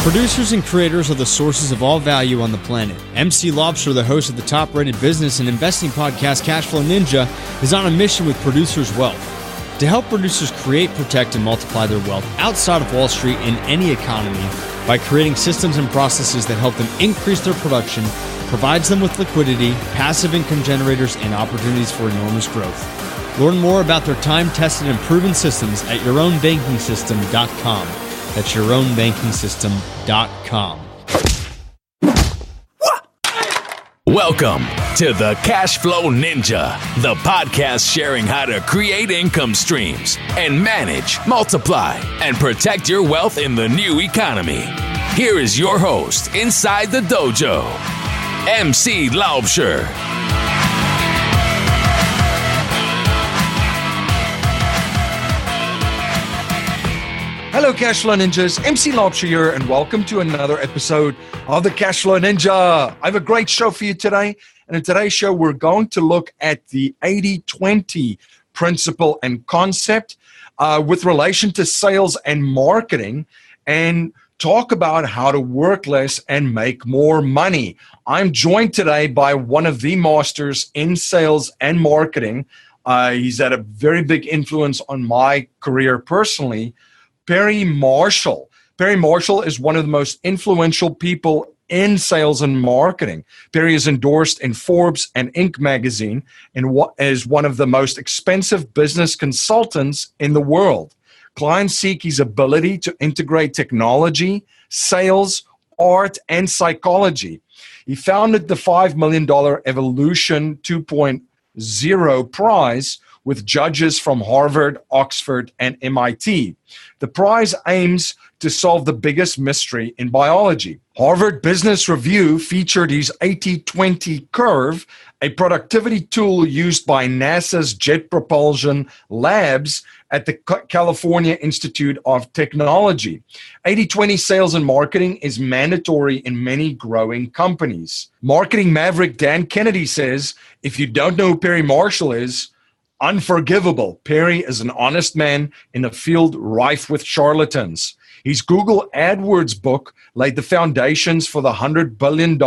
Producers and creators are the sources of all value on the planet. MC Laubscher, the host of the top-rated business and investing podcast Cashflow Ninja, is on a mission with Producers Wealth to help producers create, protect, and multiply their wealth outside of Wall Street in any economy by creating systems and processes that help them increase their production, provides them with liquidity, passive income generators, and opportunities for enormous growth. Learn more about their time-tested and proven systems at yourownbankingsystem.com. That's yourownbankingsystem.com. Welcome to the Cashflow Ninja, the podcast sharing how to create income streams and manage, multiply, and protect your wealth in the new economy. Here is your host inside the dojo, MC Laubscher. Hello, Cashflow Ninjas. MC Laubscher here, and welcome to another episode of the Cashflow Ninja. I have a great show for you today, and in today's show, we're going to look at the 80-20 principle and concept with relation to sales and marketing, and talk about how to work less and make more money. I'm joined today by one of the masters in sales and marketing. He's had a very big influence on my career personally, Perry Marshall. Perry Marshall is one of the most influential people in sales and marketing. Perry is endorsed in Forbes and INC Magazine and is one of the most expensive business consultants in the world. Clients seek his ability to integrate technology, sales, art, and psychology. He founded the $5 million Evolution 2.0 prize with judges from Harvard, Oxford, and MIT. The prize aims to solve the biggest mystery in biology. Harvard Business Review featured his 80-20 curve, a productivity tool used by NASA's Jet Propulsion Labs at the California Institute of Technology. 80-20 sales and marketing is mandatory in many growing companies. Marketing maverick Dan Kennedy says, if you don't know who Perry Marshall is, unforgivable. Perry is an honest man in a field rife with charlatans. His Google AdWords book laid the foundations for the $100 billion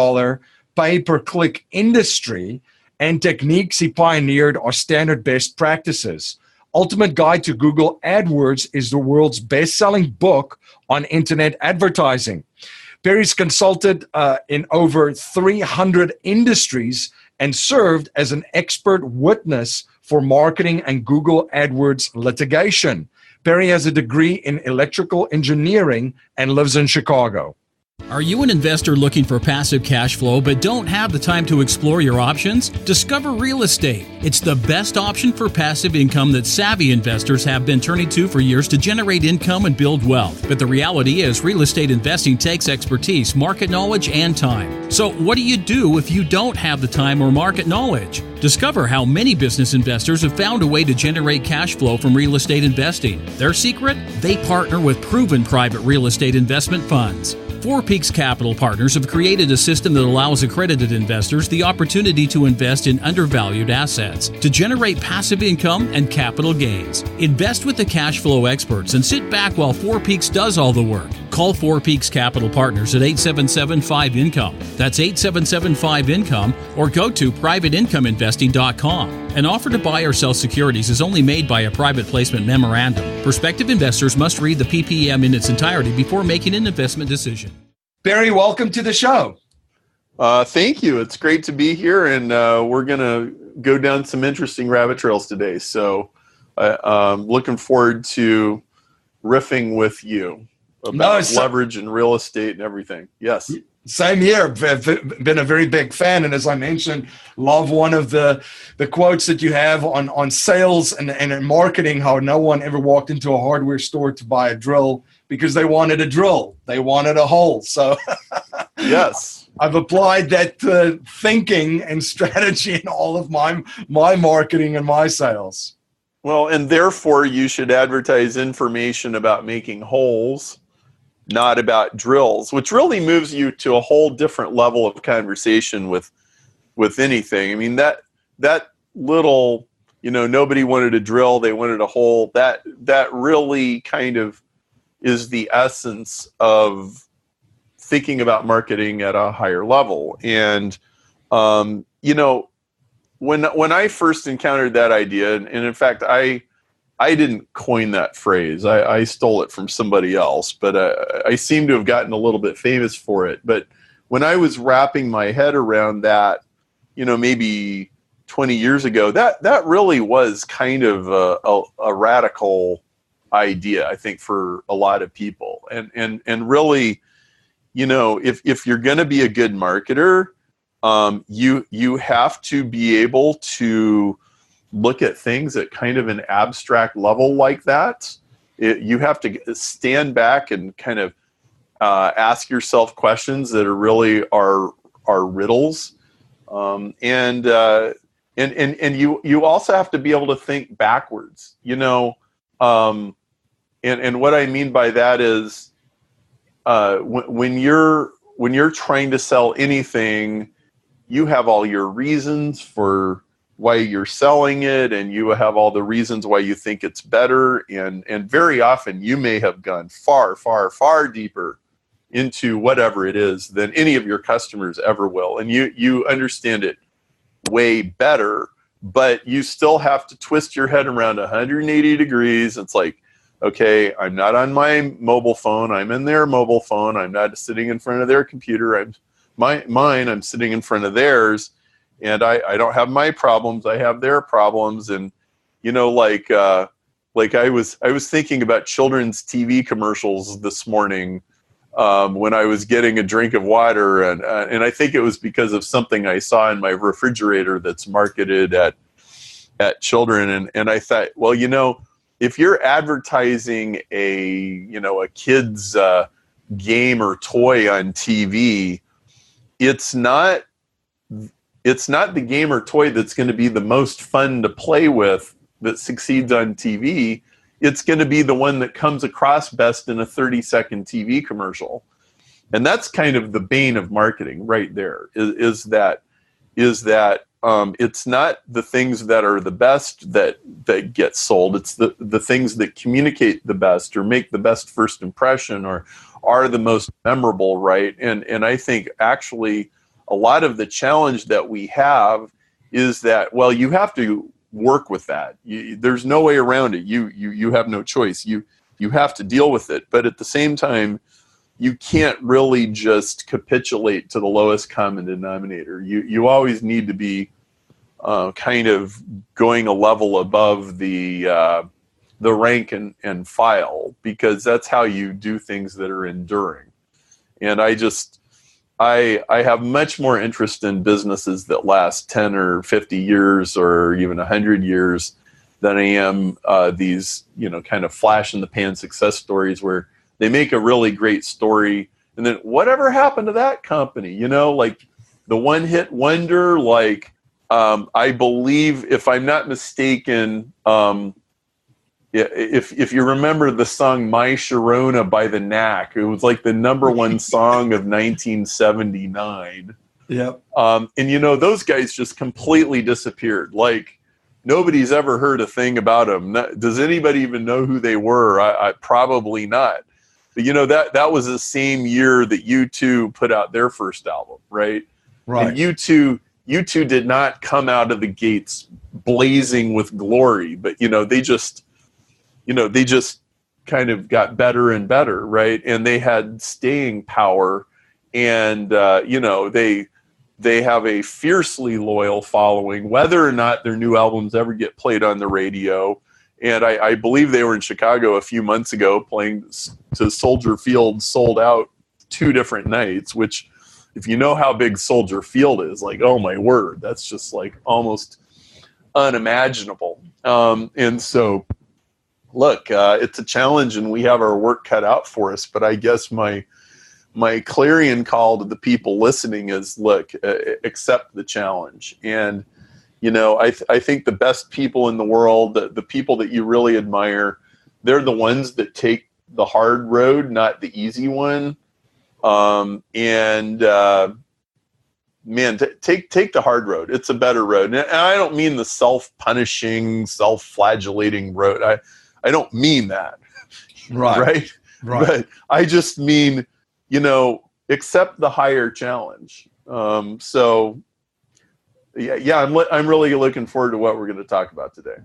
pay-per-click industry, and techniques he pioneered are standard best practices. Ultimate Guide to Google AdWords is the world's best-selling book on internet advertising. Perry's consulted in over 300 industries and served as an expert witness for marketing and Google AdWords litigation. Perry has a degree in electrical engineering and lives in Chicago. Are you an investor looking for passive cash flow but don't have the time to explore your options? Discover real estate. It's the best option for passive income that savvy investors have been turning to for years to generate income and build wealth. But the reality is real estate investing takes expertise, market knowledge, and time. So what do you do if you don't have the time or market knowledge? Discover how many business investors have found a way to generate cash flow from real estate investing. Their secret? They partner with proven private real estate investment funds. Four Peaks Capital Partners have created a system that allows accredited investors the opportunity to invest in undervalued assets to generate passive income and capital gains. Invest with the cash flow experts and sit back while Four Peaks does all the work. Call Four Peaks Capital Partners at 877-5-INCOME. That's 877-5-INCOME, or go to privateincomeinvesting.com. An offer to buy or sell securities is only made by a private placement memorandum. Prospective investors must read the PPM in its entirety before making an investment decision. Barry, welcome to the show. Thank you. It's great to be here, and we're going to go down some interesting rabbit trails today. So I'm looking forward to riffing with you about leverage and real estate and everything. Yes. Same here. I've been a very big fan. And as I mentioned, love one of the quotes that you have on sales and in marketing, how no one ever walked into a hardware store to buy a drill because they wanted a drill. They wanted a hole. So yes, I've applied that thinking and strategy in all of my marketing and my sales. Well, and therefore you should advertise information about making holes, not about drills, which really moves you to a whole different level of conversation with anything. I mean, that little, nobody wanted a drill, they wanted a hole. That really kind of is the essence of thinking about marketing at a higher level. And, you know, when I first encountered that idea, and in fact, I didn't coin that phrase. I stole it from somebody else, but I seem to have gotten a little bit famous for it. But when I was wrapping my head around that, you know, maybe 20 years ago, that really was kind of a radical idea, I think, for a lot of people. And really, you know, if you're going to be a good marketer, you have to be able to look at things at kind of an abstract level like that. You have to stand back and kind of ask yourself questions that are really are riddles, and you also have to be able to think backwards. You know, and what I mean by that is when you're trying to sell anything, you have all your reasons for why you're selling it, and you have all the reasons why you think it's better, and very often you may have gone far, far, far deeper into whatever it is than any of your customers ever will, and you understand it way better, but you still have to twist your head around 180 degrees. It's like, okay, I'm not on my mobile phone, I'm in their mobile phone, I'm not sitting in front of their computer, I'm sitting in front of theirs. And I don't have my problems, I have their problems. And, you know, like I was thinking about children's TV commercials this morning when I was getting a drink of water. And I think it was because of something I saw in my refrigerator that's marketed at children. And I thought, well, you know, if you're advertising a kid's game or toy on TV, it's not the game or toy that's going to be the most fun to play with that succeeds on TV. It's going to be the one that comes across best in a 30-second TV commercial. And that's kind of the bane of marketing right there, is that it's not the things that are the best that get sold. It's the things that communicate the best or make the best first impression or are the most memorable, right? And I think actually a lot of the challenge that we have is that, well, you have to work with that. There's no way around it. You have no choice. You have to deal with it. But at the same time, you can't really just capitulate to the lowest common denominator. You always need to be kind of going a level above the rank and file, because that's how you do things that are enduring. And I have much more interest in businesses that last 10 or 50 years or even 100 years than I am these, you know, kind of flash in the pan success stories where they make a really great story and then whatever happened to that company, you know, like the one hit wonder, like I believe, if I'm not mistaken, if you remember the song My Sharona by the Knack, it was like the #1 song of 1979. Yep. And, you know, those guys just completely disappeared. Like, nobody's ever heard a thing about them. Does anybody even know who they were? I probably not. But, you know, that was the same year that U2 put out their first album, right? Right. And U2 did not come out of the gates blazing with glory, but, you know, they just kind of got better and better, right? And they had staying power, and you know, they have a fiercely loyal following, whether or not their new albums ever get played on the radio. And I believe they were in Chicago a few months ago playing to Soldier Field, sold out 2 different nights, which, if you know how big Soldier Field is, like, oh my word, that's just like almost unimaginable. And so, look, it's a challenge and we have our work cut out for us, but I guess my clarion call to the people listening is, look, accept the challenge. And, you know, I think the best people in the world, the people that you really admire, they're the ones that take the hard road, not the easy one. Man, take the hard road. It's a better road. And I don't mean the self-punishing, self-flagellating road. I don't mean that. Right. Right. But I just mean, you know, accept the higher challenge. So yeah, I'm really looking forward to what we're going to talk about today.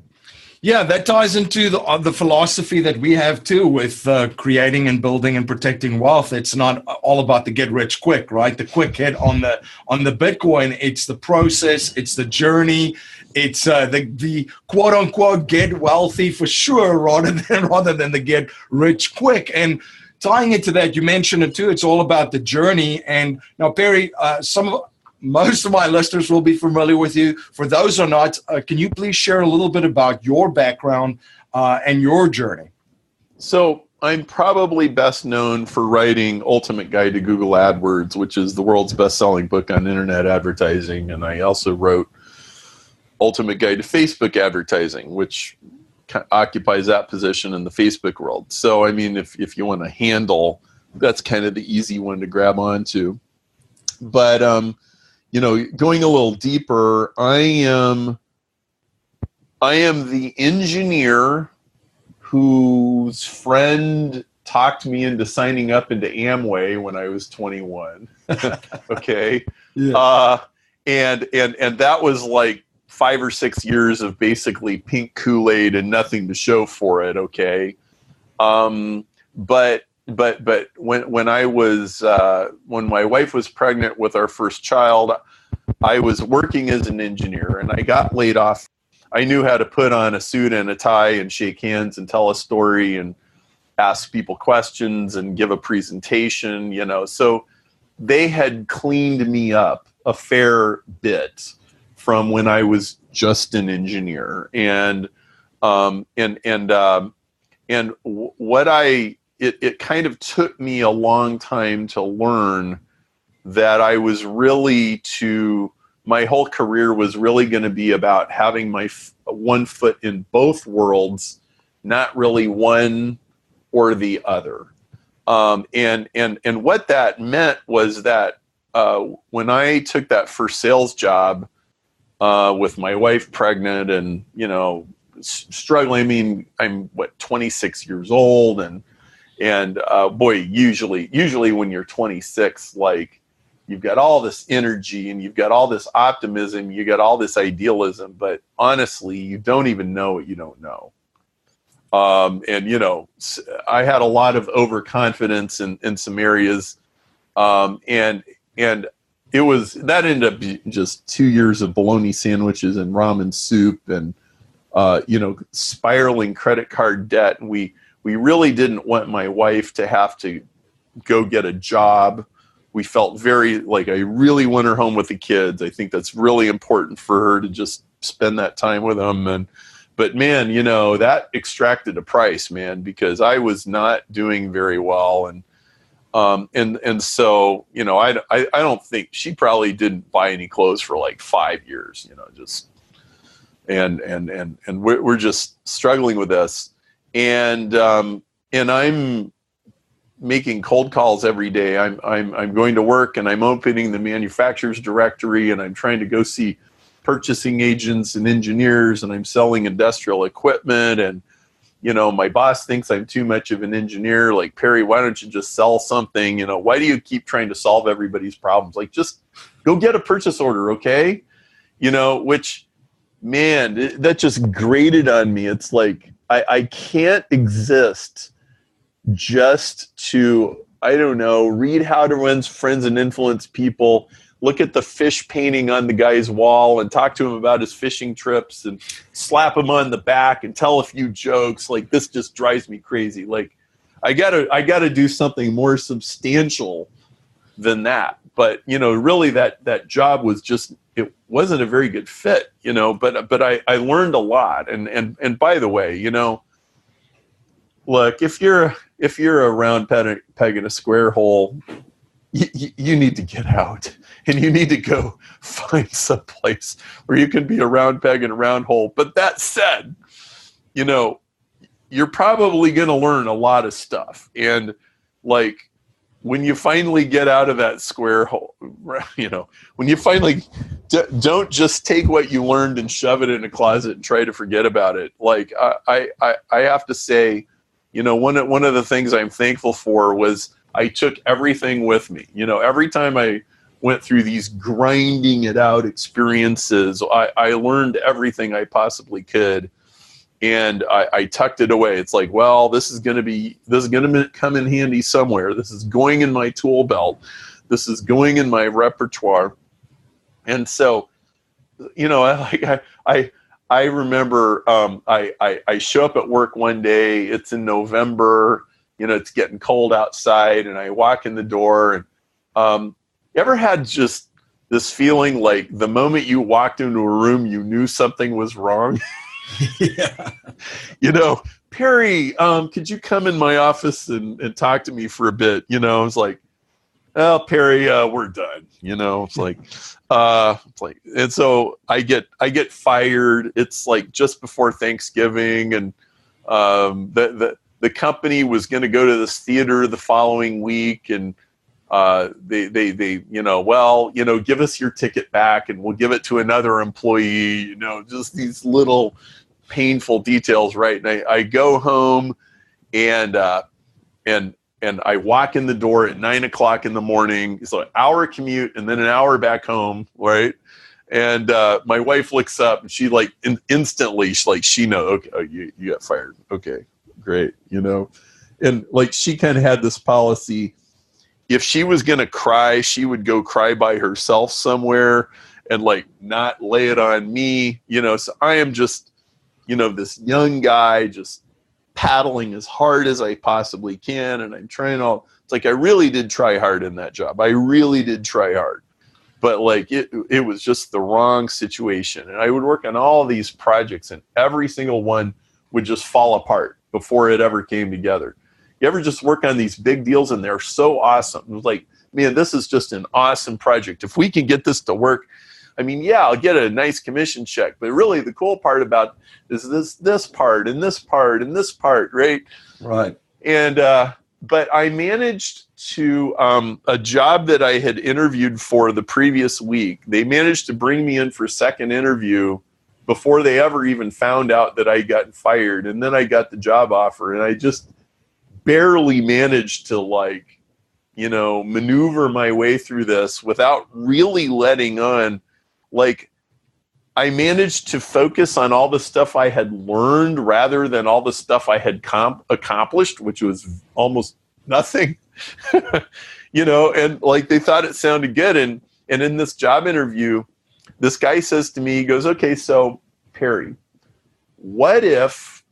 Yeah, that ties into the philosophy that we have too with creating and building and protecting wealth. It's not all about the get rich quick, right? The quick hit on the Bitcoin. It's the process. It's the journey. It's the quote unquote get wealthy for sure, rather than the get rich quick. And tying into that, you mentioned it too. It's all about the journey. And now, Perry, most of my listeners will be familiar with you. For those who are not, can you please share a little bit about your background and your journey? So I'm probably best known for writing Ultimate Guide to Google AdWords, which is the world's best-selling book on internet advertising. And I also wrote Ultimate Guide to Facebook Advertising, which occupies that position in the Facebook world. So, I mean, if you want a handle, that's kind of the easy one to grab onto. But, going a little deeper, I am the engineer whose friend talked me into signing up into Amway when I was 21. Okay. Yeah. And that was like 5 or 6 years of basically pink Kool-Aid and nothing to show for it. Okay. But when I was when my wife was pregnant with our first child, I was working as an engineer and I got laid off. I knew how to put on a suit and a tie and shake hands and tell a story and ask people questions and give a presentation, So they had cleaned me up a fair bit from when I was just an engineer. And it kind of took me a long time to learn that I was really my whole career was really going to be about having my one foot in both worlds, not really one or the other. And what that meant was that when I took that first sales job with my wife pregnant and, struggling, I mean, I'm 26 years old and boy, usually when you're 26, like you've got all this energy and you've got all this optimism, you got all this idealism, but honestly, you don't even know what you don't know. I had a lot of overconfidence in some areas. And that ended up being just 2 years of bologna sandwiches and ramen soup and, spiraling credit card debt. And we really didn't want my wife to have to go get a job. We felt very like I really want her home with the kids. I think that's really important for her to just spend that time with them. But man, that extracted a price, man, because I was not doing very well. And so, I don't think she probably didn't buy any clothes for like 5 years, and we're just struggling with this. And I'm making cold calls every day. I'm going to work and I'm opening the manufacturer's directory and I'm trying to go see purchasing agents and engineers and I'm selling industrial equipment. And, my boss thinks I'm too much of an engineer. Like, Perry, why don't you just sell something? Why do you keep trying to solve everybody's problems? Like, just go get a purchase order. Okay. Which, man, that just grated on me. It's like, I can't exist just to, I don't know, read How to Win Friends and Influence People, look at the fish painting on the guy's wall and talk to him about his fishing trips and slap him on the back and tell a few jokes. Like, this just drives me crazy. Like, I gotta do something more substantial than that. But, really that job was just, it wasn't a very good fit, but I learned a lot. And by the way, look, if you're a round peg in a square hole, you need to get out and you need to go find some place where you can be a round peg in a round hole. But that said, you're probably going to learn a lot of stuff. And like, when you finally get out of that square hole, when you finally don't just take what you learned and shove it in a closet and try to forget about it. Like, I have to say, one of the things I'm thankful for was I took everything with me. Every time I went through these grinding it out experiences, I learned everything I possibly could. And I tucked it away. It's like, well, this is going to come in handy somewhere. This is going in my tool belt. This is going in my repertoire. And so, I remember I show up at work one day. It's in November. It's getting cold outside, and I walk in the door. And you ever had just this feeling like the moment you walked into a room, you knew something was wrong? Yeah. Perry, could you come in my office and talk to me for a bit? I was like, well, Perry, we're done. It's like, and so I get fired. It's like just before Thanksgiving, and the company was going to go to this theater the following week, and they give us your ticket back and we'll give it to another employee. Just these little painful details, right? And I go home, and I walk in the door at 9:00 in the morning. It's an hour commute and then an hour back home, right? And my wife looks up, and she instantly, she knows, okay, oh, you got fired. Okay, great, And she kind of had this policy. If she was going to cry, she would go cry by herself somewhere and not lay it on me, So I am just, this young guy just paddling as hard as I possibly can. And I'm trying it's like, I really did try hard in that job. I really did try hard, but it was just the wrong situation. And I would work on all of these projects, and every single one would just fall apart before it ever came together. You ever just work on these big deals and they're so awesome? It was like, man, this is just an awesome project. If we can get this to work, I'll get a nice commission check. But really the cool part about is this part and this part and this part, right? Right. And but I managed to a job that I had interviewed for the previous week. They managed to bring me in for a second interview before they ever even found out that I got fired. And then I got the job offer, and I just barely managed to maneuver my way through this without really letting on. I managed to focus on all the stuff I had learned rather than all the stuff I had accomplished, which was almost nothing, and they thought it sounded good. And in this job interview, this guy says to me, he goes, okay, so Perry, what if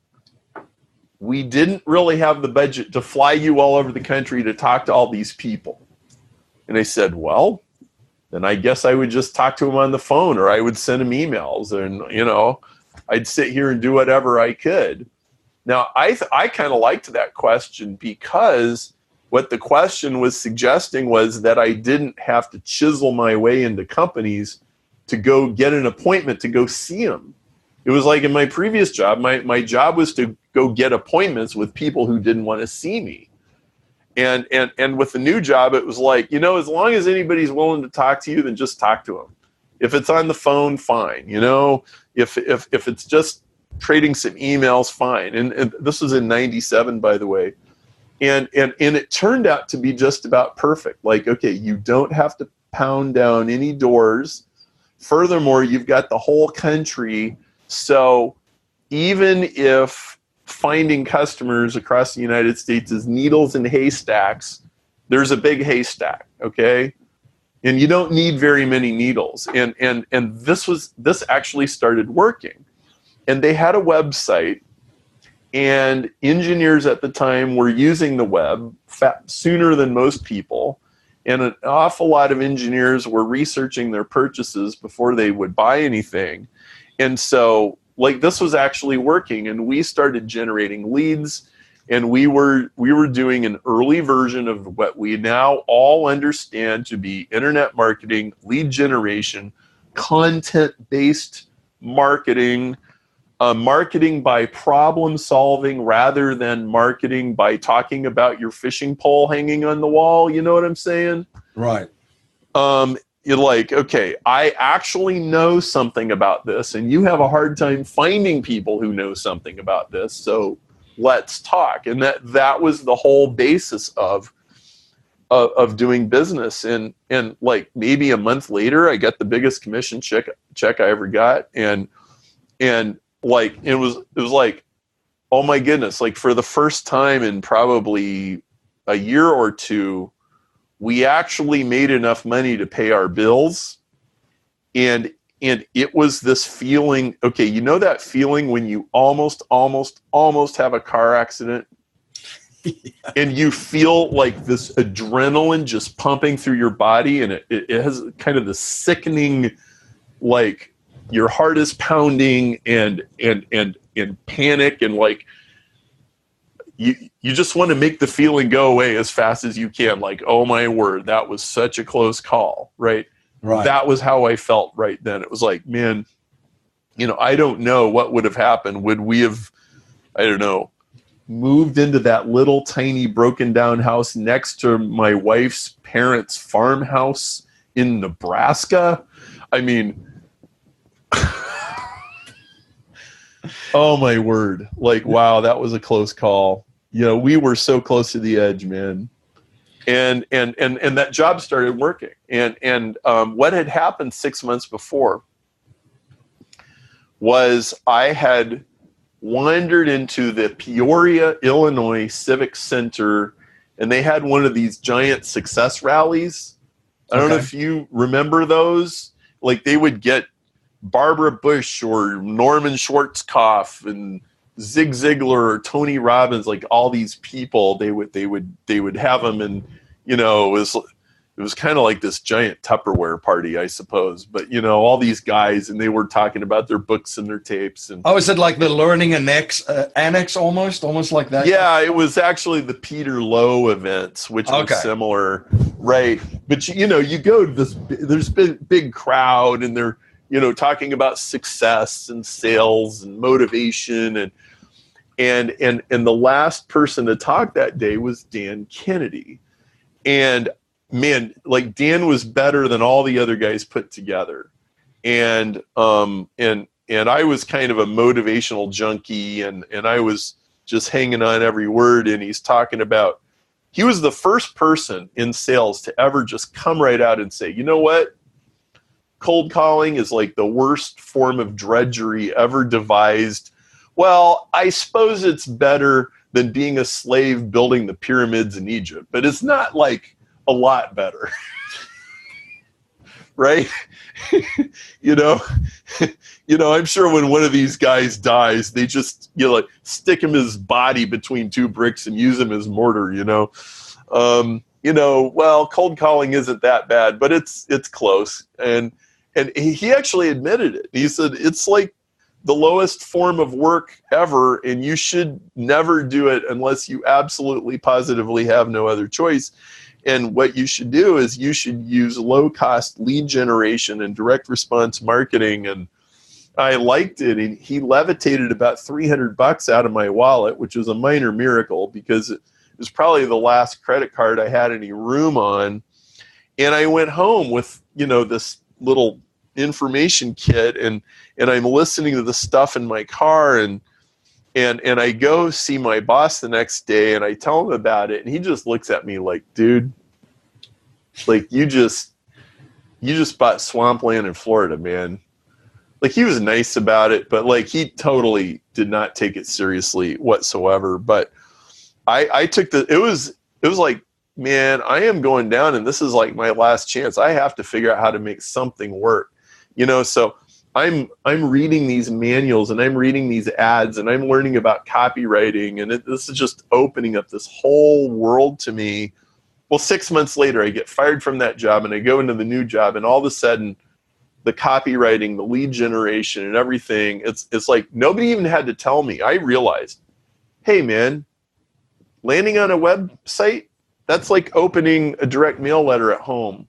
we didn't really have the budget to fly you all over the country to talk to all these people? And I said, well, then I guess I would just talk to him on the phone, or I would send him emails, and, I'd sit here and do whatever I could. Now, I kind of liked that question, because what the question was suggesting was that I didn't have to chisel my way into companies to go get an appointment to go see them. It was like in my previous job, my job was to go get appointments with people who didn't want to see me. And with the new job, it was like, as long as anybody's willing to talk to you, then just talk to them. If it's on the phone, fine. If it's just trading some emails, fine. And this was in 97, by the way. And it turned out to be just about perfect. Okay, you don't have to pound down any doors. Furthermore, you've got the whole country. So even if finding customers across the United States is needles in haystacks, there's a big haystack, okay? And you don't need very many needles. And this actually started working. And they had a website, and engineers at the time were using the web sooner than most people. And an awful lot of engineers were researching their purchases before they would buy anything. And so this was actually working, and we started generating leads, and we were doing an early version of what we now all understand to be internet marketing, lead generation, content-based marketing, marketing by problem solving rather than marketing by talking about your fishing pole hanging on the wall. You know what I'm saying? Right. You're like, okay, I actually know something about this, and you have a hard time finding people who know something about this, so let's talk. And that was the whole basis of of doing business. And like maybe a month later, I got the biggest commission check I ever got. And like, it was like, oh my goodness, like for the first time in probably a year or two, we actually made enough money to pay our bills. And it was this feeling, okay, you know that feeling when you almost have a car accident? Yeah. And you feel like this adrenaline just pumping through your body, and it has kind of the sickening, like your heart is pounding and panic, and like you just want to make the feeling go away as fast as you can. Like, oh my word, that was such a close call, right? Right. That was how I felt right then. It was like, man, I don't know what would have happened. Would we have, I don't know, moved into that little tiny broken down house next to my wife's parents' farmhouse in Nebraska? I mean, oh my word. Like, wow, that was a close call. We were so close to the edge, man. And that job started working. And what had happened 6 months before was I had wandered into the Peoria, Illinois Civic Center, and they had one of these giant success rallies. I don't know if you remember those. Like, they would get Barbara Bush or Norman Schwarzkopf and Zig Ziglar or Tony Robbins, like all these people. They would have them, and it was kind of like this giant Tupperware party, I suppose. But, all these guys, and they were talking about their books and their tapes. And is it like the learning annex almost like that? Yeah, it was actually the Peter Lowe events, which was similar, right? But, you go to this, there's big crowd, and they're, talking about success and sales and motivation. And the last person to talk that day was Dan Kennedy. And man, like Dan was better than all the other guys put together. And I was kind of a motivational junkie, and I was just hanging on every word. And he's talking about, he was the first person in sales to ever just come right out and say, you know what? Cold calling is like the worst form of drudgery ever devised. Well, I suppose it's better than being a slave building the pyramids in Egypt, but it's not like a lot better. Right? I'm sure when one of these guys dies, they just, like stick him his body between two bricks and use him as mortar, well, cold calling isn't that bad, but it's close. And he actually admitted it. He said, it's like the lowest form of work ever, and you should never do it unless you absolutely positively have no other choice. And what you should do is you should use low-cost lead generation and direct response marketing. And I liked it. And he levitated about $300 out of my wallet, which was a minor miracle because it was probably the last credit card I had any room on. And I went home with, this little information kit, and I'm listening to the stuff in my car, and I go see my boss the next day, and I tell him about it, and he just looks at me like, dude, like you just bought swampland in Florida, man. Like, he was nice about it, but like he totally did not take it seriously whatsoever. But I took it was like, man, I am going down, and this is like my last chance. I have to figure out how to make something work. So I'm reading these manuals, and I'm reading these ads, and I'm learning about copywriting, and this is just opening up this whole world to me. Well, 6 months later, I get fired from that job, and I go into the new job, and all of a sudden, the copywriting, the lead generation, and everything, it's like nobody even had to tell me. I realized, hey, man, landing on a website, that's like opening a direct mail letter at home.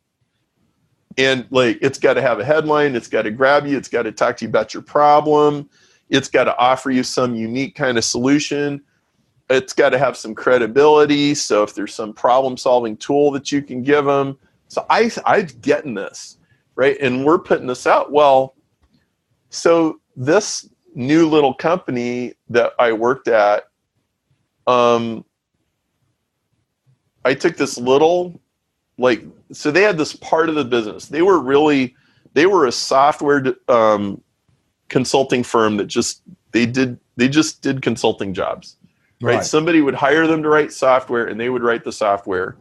And like, it's got to have a headline. It's got to grab you. It's got to talk to you about your problem. It's got to offer you some unique kind of solution. It's got to have some credibility. So if there's some problem-solving tool that you can give them. So I'm getting this, right? And we're putting this out. Well, so this new little company that I worked at, I took this little like, so they had this part of the business. They were a software consulting firm that just did consulting jobs, right? Somebody would hire them to write software, and they would write the software,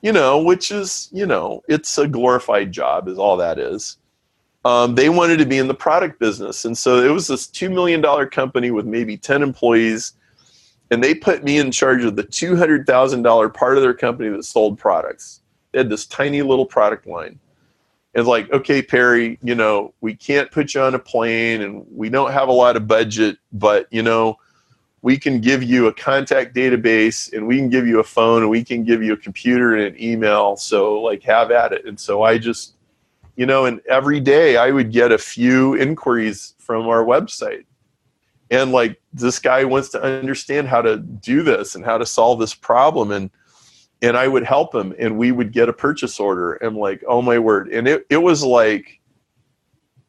which is, it's a glorified job is all that is. They wanted to be in the product business. And so it was this $2 million company with maybe 10 employees. And they put me in charge of the $200,000 part of their company that sold products. They had this tiny little product line. It's like, okay, Perry, we can't put you on a plane and we don't have a lot of budget, but, we can give you a contact database and we can give you a phone and we can give you a computer and an email. So like, have at it. And so I just, and every day I would get a few inquiries from our website. And like, this guy wants to understand how to do this and how to solve this problem. And I would help him, and we would get a purchase order. And like, oh my word. And it was like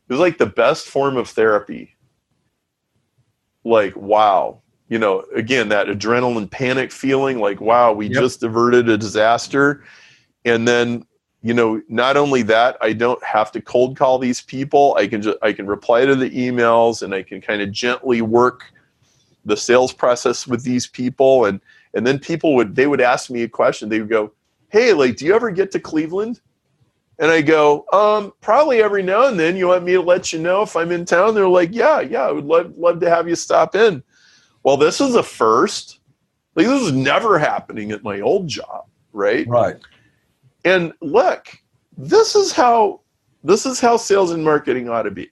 the best form of therapy. Like, wow. Again, that adrenaline panic feeling, like, wow, we just averted a disaster. And then, not only that, I don't have to cold call these people. I can reply to the emails, and I can kind of gently work the sales process with these people. And then they would ask me a question. They would go, hey, like, do you ever get to Cleveland? And I go, probably every now and then. You want me to let you know if I'm in town? They're like, yeah, I would love to have you stop in. Well, this is a first. Like, this is never happening at my old job, right? Right. And look, this is how sales and marketing ought to be.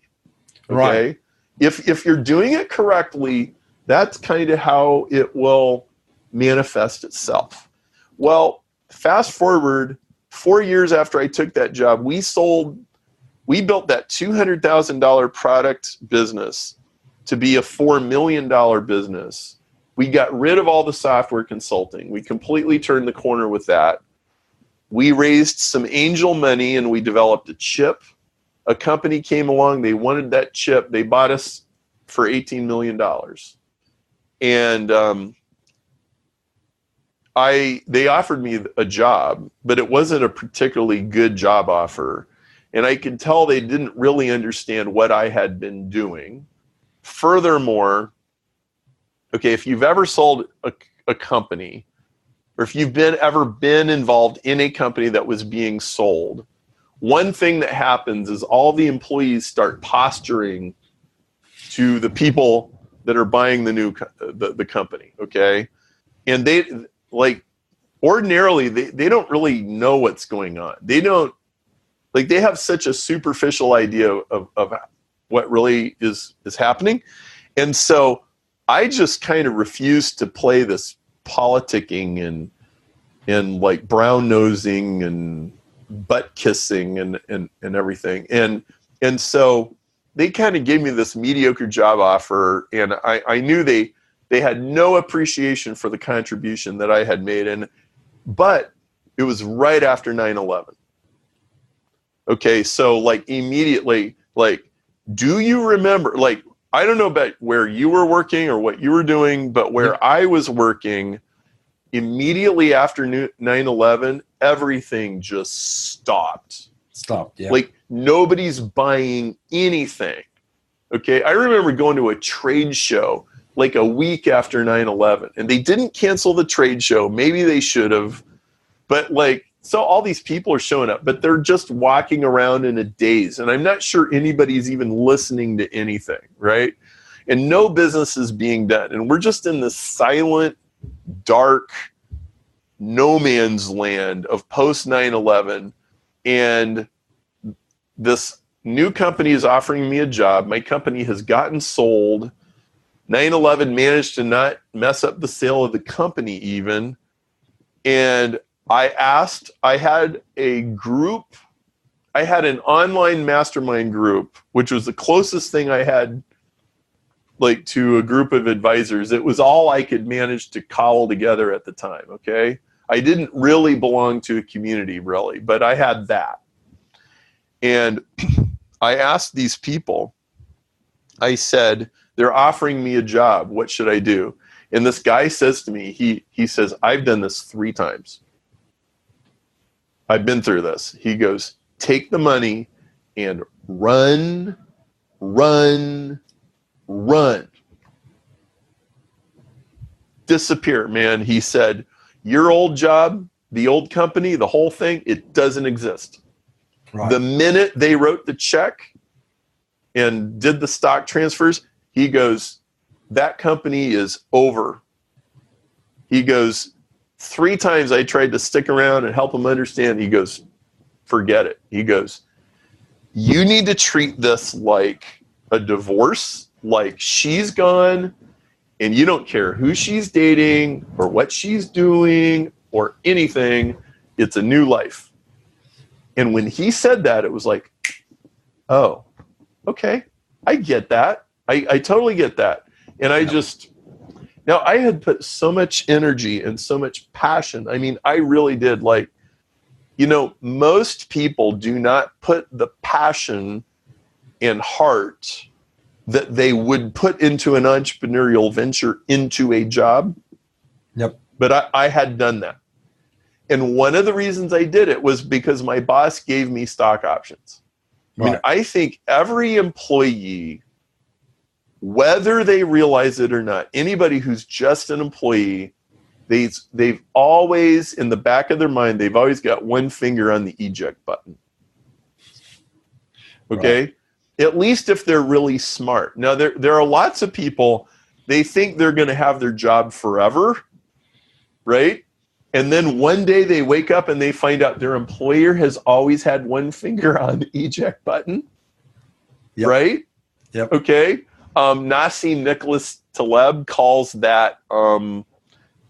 Okay? Right. If you're doing it correctly, that's kind of how it will manifest itself. Well, fast forward 4 years after I took that job, we built that $200,000 product business to be a $4 million business. We got rid of all the software consulting. We completely turned the corner with that. We raised some angel money and we developed a chip. A company came along, they wanted that chip. They bought us for $18 million. And they offered me a job, but it wasn't a particularly good job offer. And I could tell they didn't really understand what I had been doing. Furthermore, okay, if you've ever sold a company, or if you've ever been involved in a company that was being sold, one thing that happens is all the employees start posturing to the people that are buying the company, okay? And they, like, ordinarily, they don't really know what's going on. They don't, like, they have such a superficial idea of what really is happening. And so I just kind of refused to play this politicking and like brown nosing and butt kissing and everything. And so they kind of gave me this mediocre job offer, and I knew they had no appreciation for the contribution that I had made. But it was right after 9/11. Okay, so like immediately, like, do you remember, like, I don't know about where you were working or what you were doing, but where I was working, immediately after 9/11, everything just stopped. Yeah. Like, nobody's buying anything. Okay, I remember going to a trade show like a week after 9/11, and they didn't cancel the trade show. Maybe they should have, but like, so all these people are showing up, but they're just walking around in a daze. And I'm not sure anybody's even listening to anything, right? And no business is being done. And we're just in this silent, dark, no man's land of post 9/11. And this new company is offering me a job. My company has gotten sold. 9/11 managed to not mess up the sale of the company even. And I had an online mastermind group, which was the closest thing I had like to a group of advisors. It was all I could manage to cobble together at the time, okay? I didn't really belong to a community, really, but I had that. And I asked these people, I said, they're offering me a job. What should I do? And this guy says to me, he says, I've done this 3 times. I've been through this. He goes, take the money and run. Disappear, man. He said, your old job, the old company, the whole thing, it doesn't exist. Right. The minute they wrote the check and did the stock transfers, he goes, that company is over. He goes, 3 times I tried to stick around and help him understand. He goes, forget it. He goes, you need to treat this like a divorce, like she's gone and you don't care who she's dating or what she's doing or anything. It's a new life. And when he said that, it was like, oh, okay, I get that. I totally get that. And now I had put so much energy and so much passion. I mean, I really did. Like, most people do not put the passion and heart that they would put into an entrepreneurial venture into a job. Yep. But I had done that. And one of the reasons I did it was because my boss gave me stock options. Right. I mean, I think every employee, whether they realize it or not, anybody who's just an employee, they've always, in the back of their mind, they've always got one finger on the eject button. Okay? Right. At least if they're really smart. Now, there are lots of people, they think they're going to have their job forever, right? And then one day they wake up and they find out their employer has always had one finger on the eject button, yep. Right? Yep. Okay? Nassim Nicholas Taleb calls that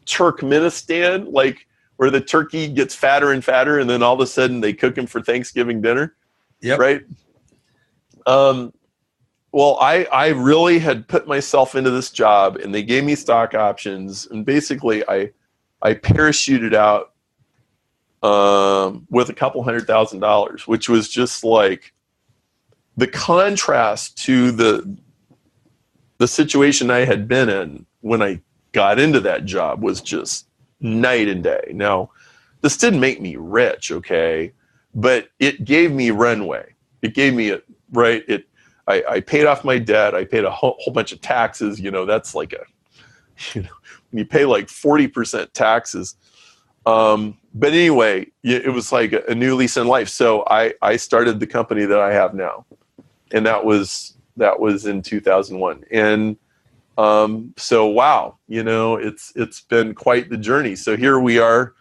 Turkmenistan, like where the turkey gets fatter and fatter and then all of a sudden they cook him for Thanksgiving dinner. Yep. Right? Well, I really had put myself into this job and they gave me stock options and basically I parachuted out with $200,000, which was just like the contrast to the situation I had been in when I got into that job was just night and day. Now, this didn't make me rich, okay, but it gave me runway. It gave me I paid off my debt. I paid a whole bunch of taxes. That's like when you pay like 40% taxes. But anyway, it was like a new lease in life. So I started the company that I have now, and that was in 2001. And so wow, it's been quite the journey. So here we are.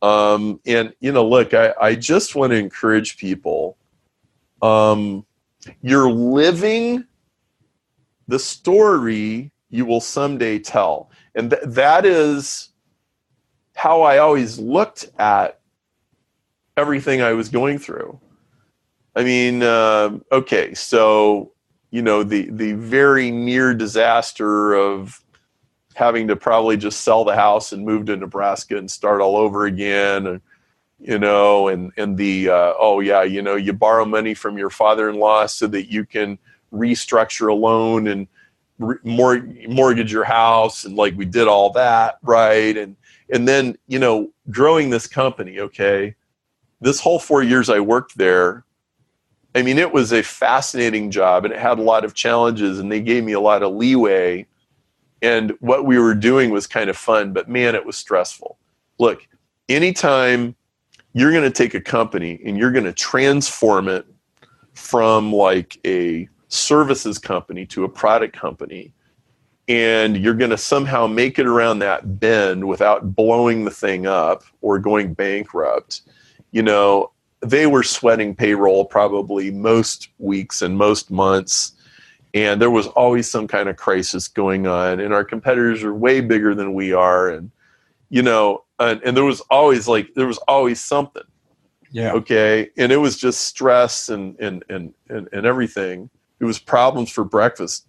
And look, I just want to encourage people. You're living the story you will someday tell. And that is how I always looked at everything I was going through. I mean, okay, so, the very near disaster of having to probably just sell the house and move to Nebraska and start all over again. And you borrow money from your father-in-law so that you can restructure a loan and mortgage your house. And like we did all that. Right. And then, growing this company. Okay. This whole 4 years I worked there. I mean, it was a fascinating job and it had a lot of challenges and they gave me a lot of leeway. And what we were doing was kind of fun, but man, it was stressful. Look, anytime you're going to take a company and you're going to transform it from like a services company to a product company, and you're going to somehow make it around that bend without blowing the thing up or going bankrupt, they were sweating payroll probably most weeks and most months. And there was always some kind of crisis going on. And our competitors are way bigger than we are. And, and there was always something. Yeah. Okay. And it was just stress and everything. It was problems for breakfast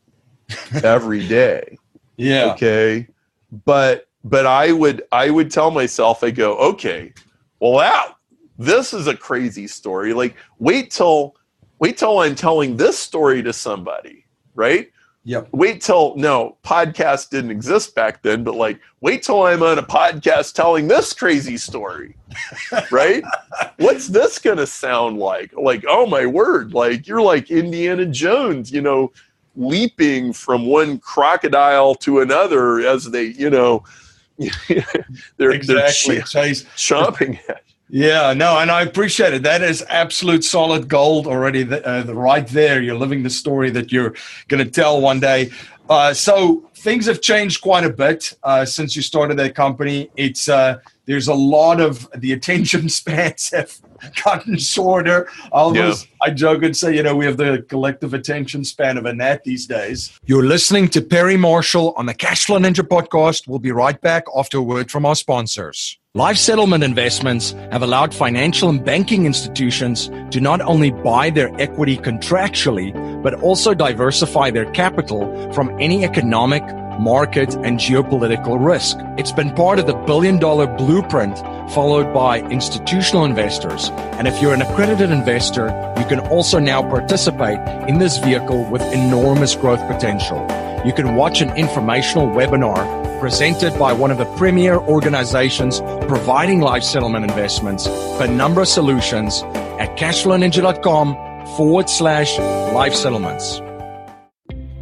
every day. Yeah. Okay. But I would tell myself, I go, okay, well, this is a crazy story. Like wait till I'm telling this story to somebody, right? Yep. Podcasts didn't exist back then, but like, wait till I'm on a podcast telling this crazy story, right? What's this going to sound like? Like, oh my word, like you're like Indiana Jones, leaping from one crocodile to another as they, they're chomping at. Yeah, no, and I appreciate it. That is absolute solid gold already. Right there, you're living the story that you're going to tell one day. So things have changed quite a bit since you started that company. There's a lot of the attention spans have gotten shorter. I joke and say, we have the collective attention span of a gnat these days. You're listening to Perry Marshall on the Cashflow Ninja podcast. We'll be right back after a word from our sponsors. Life settlement investments have allowed financial and banking institutions to not only buy their equity contractually, but also diversify their capital from any economic, market, and geopolitical risk. It's been part of the billion-dollar blueprint followed by institutional investors. And if you're an accredited investor, you can also now participate in this vehicle with enormous growth potential. You can watch an informational webinar presented by one of the premier organizations providing life settlement investments, Penumbra Solutions, at cashflowninja.com/life settlements.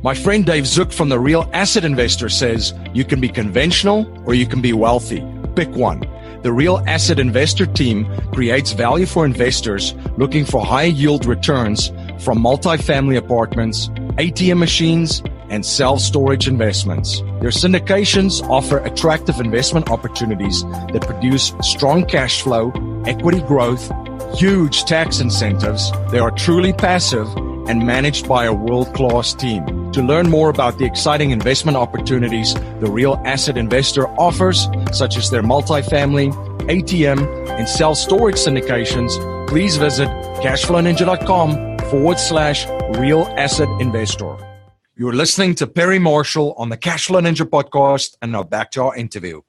My friend Dave Zook from The Real Asset Investor says you can be conventional or you can be wealthy. Pick one. The Real Asset Investor team creates value for investors looking for high yield returns from multifamily apartments, ATM machines, and self-storage investments. Their syndications offer attractive investment opportunities that produce strong cash flow, equity growth, huge tax incentives. They are truly passive and managed by a world-class team. To learn more about the exciting investment opportunities the Real Asset Investor offers, such as their multifamily, ATM, and self-storage syndications, please visit cashflowninja.com/real asset investor. You're listening to Perry Marshall on the Cashflow Ninja podcast, and now back to our interview.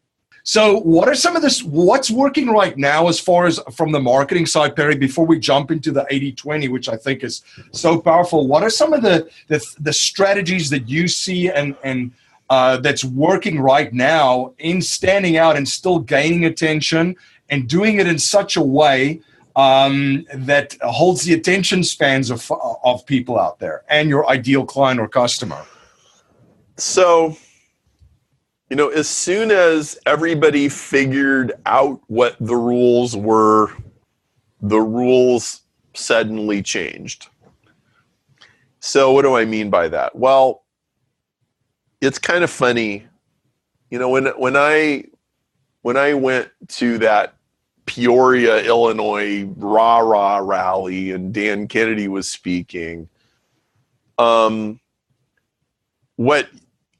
So what are some of this, what's working right now as far as from the marketing side, Perry, before we jump into the 80-20, which I think is so powerful? What are some of the strategies that you see and that's working right now in standing out and still gaining attention and doing it in such a way that holds the attention spans of people out there and your ideal client or customer? So, as soon as everybody figured out what the rules were, the rules suddenly changed. So what do I mean by that? Well, it's kind of funny. When I went to that Peoria, Illinois rah-rah rally and Dan Kennedy was speaking, what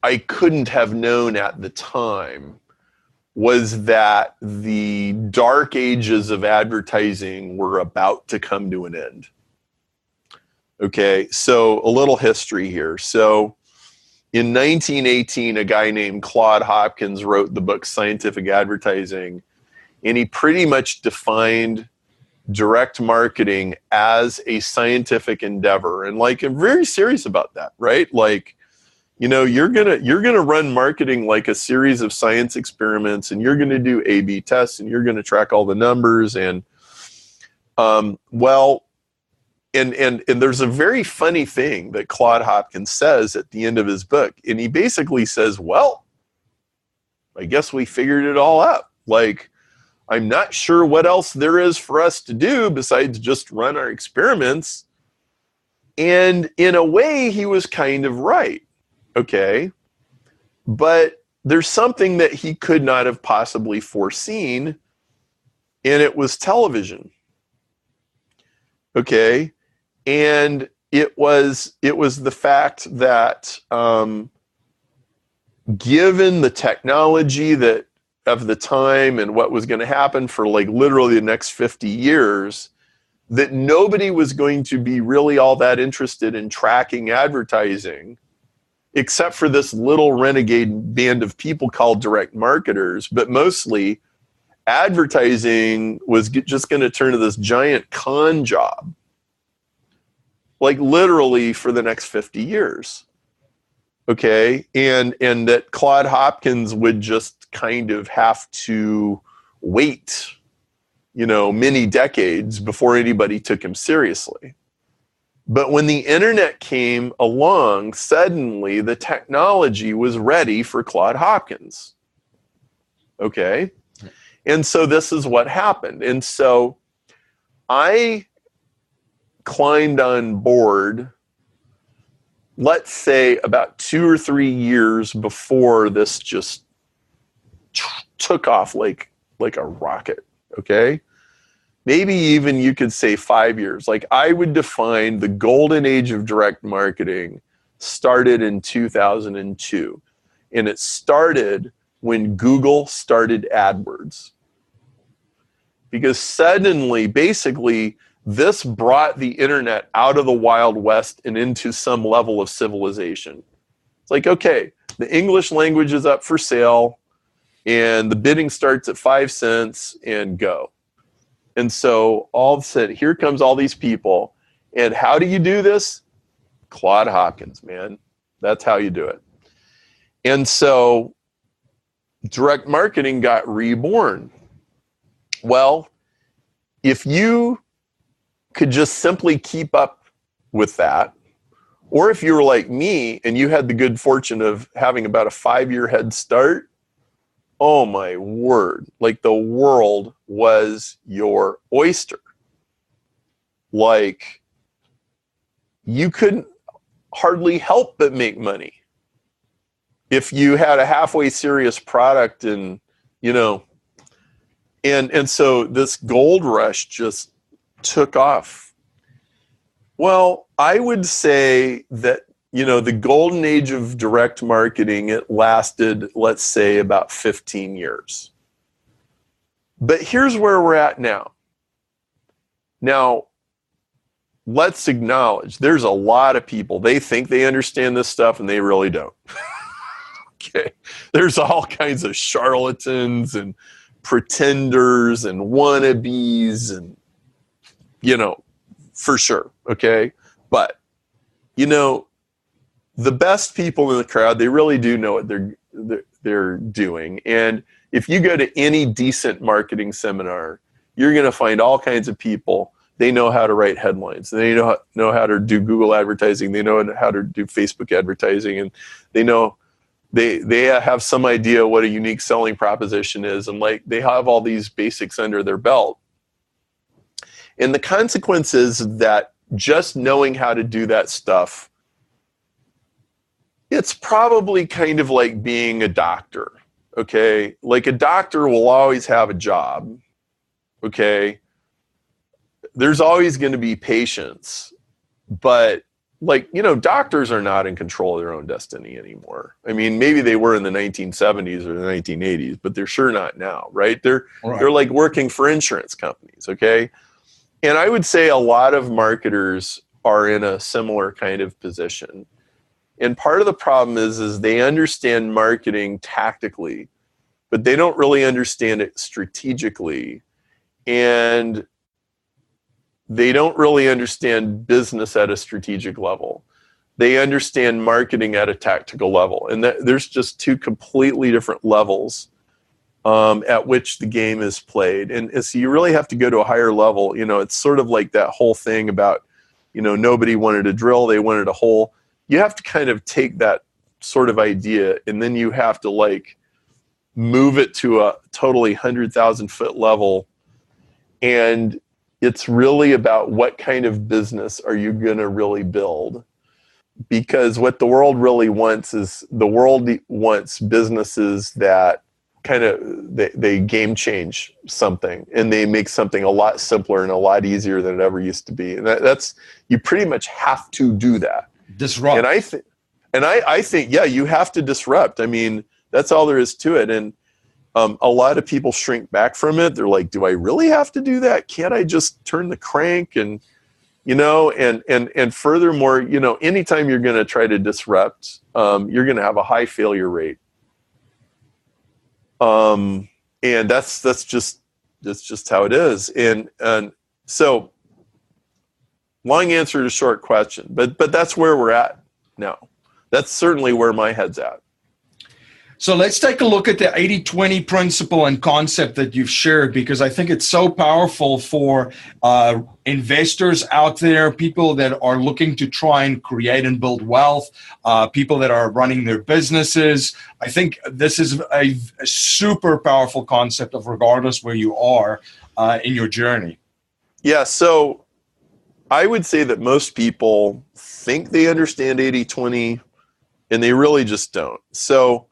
I couldn't have known at the time was that the dark ages of advertising were about to come to an end. Okay, so a little history here. So in 1918, a guy named Claude Hopkins wrote the book Scientific Advertising, and he pretty much defined direct marketing as a scientific endeavor. And like, I'm very serious about that, right? Like, you're gonna run marketing like a series of science experiments, and you're gonna do A/B tests, and you're gonna track all the numbers. And and there's a very funny thing that Claude Hopkins says at the end of his book, and he basically says, "Well, I guess we figured it all out. Like, I'm not sure what else there is for us to do besides just run our experiments." And in a way, he was kind of right. Okay, but there's something that he could not have possibly foreseen, and it was television. Okay, and it was the fact that given the technology that of the time and what was going to happen for like literally the next 50 years, that nobody was going to be really all that interested in tracking advertising, except for this little renegade band of people called direct marketers. But mostly advertising was just going to turn to this giant con job, like literally for the next 50 years. Okay. And that Claude Hopkins would just kind of have to wait, many decades before anybody took him seriously. But when the internet came along, suddenly the technology was ready for Claude Hopkins. Okay. And so this is what happened. And so I climbed on board, let's say about 2 or 3 years before this just took off like a rocket. Okay. Maybe even you could say 5 years. Like, I would define the golden age of direct marketing started in 2002. And it started when Google started AdWords. Because suddenly, basically, this brought the internet out of the Wild West and into some level of civilization. It's like, okay, the English language is up for sale, and the bidding starts at 5 cents, and go. And so all of a sudden, here comes all these people. And how do you do this? Claude Hopkins, man. That's how you do it. And so direct marketing got reborn. Well, if you could just simply keep up with that, or if you were like me and you had the good fortune of having about a 5-year head start, oh my word, like the world was your oyster. Like, you couldn't hardly help but make money if you had a halfway serious product. And and so this gold rush just took off. Well, I would say that the golden age of direct marketing, it lasted, let's say, about 15 years. But here's where we're at now. Now, let's acknowledge there's a lot of people, they think they understand this stuff and they really don't. Okay. There's all kinds of charlatans and pretenders and wannabes and, for sure. Okay. But, the best people in the crowd, they really do know what they're doing. And if you go to any decent marketing seminar, you're going to find all kinds of people. They know how to write headlines. They know how to do Google advertising. They know how to do Facebook advertising, and they know they have some idea what a unique selling proposition is, and like they have all these basics under their belt. And the consequence is that just knowing how to do that stuff, it's probably kind of like being a doctor, okay? Like, a doctor will always have a job, okay? There's always going to be patients, but doctors are not in control of their own destiny anymore. I mean, maybe they were in the 1970s or the 1980s, but they're sure not now, right? They're like working for insurance companies, okay? And I would say a lot of marketers are in a similar kind of position. And part of the problem is they understand marketing tactically, but they don't really understand it strategically. And they don't really understand business at a strategic level. They understand marketing at a tactical level. And there's just two completely different levels at which the game is played. And so you really have to go to a higher level. It's sort of like that whole thing about, nobody wanted a drill, they wanted a hole. You have to kind of take that sort of idea, and then you have to move it to a totally 100,000 foot level. And it's really about what kind of business are you going to really build? Because what the world really wants is businesses that kind of, they game change something, and they make something a lot simpler and a lot easier than it ever used to be. And that's, you pretty much have to do that. Disrupt. And I think, yeah, you have to disrupt. I mean, that's all there is to it. And a lot of people shrink back from it. They're like, do I really have to do that? Can't I just turn the crank? And, and furthermore, anytime you're going to try to disrupt, you're going to have a high failure rate. And that's just how it is. And so, long answer to short question, but that's where we're at now. that's certainly where my head's at. So let's take a look at the 80-20 principle and concept that you've shared, because I think it's so powerful for investors out there, people that are looking to try and create and build wealth, people that are running their businesses. I think this is a super powerful concept of regardless where you are in your journey. Yeah, so I would say that most people think they understand 80-20 and they really just don't. So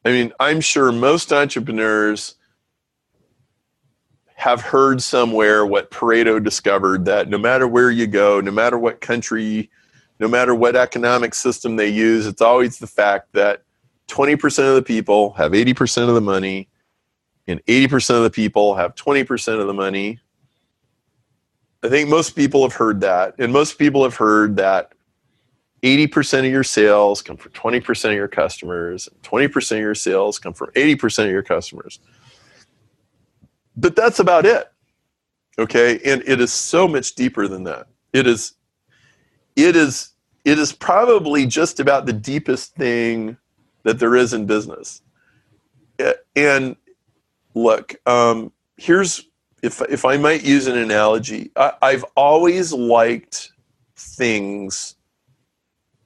I mean, I'm sure most entrepreneurs have heard somewhere what Pareto discovered, that no matter where you go, no matter what country, no matter what economic system they use, it's always the fact that 20% of the people have 80% of the money and 80% of the people have 20% of the money. I think most people have heard that, and most people have heard that 80% of your sales come from 20% of your customers, and 20% of your sales come from 80% of your customers. But that's about it. Okay? And it is so much deeper than that. It is probably just about the deepest thing that there is in business. And look, here's, if I might use an analogy, I've always liked things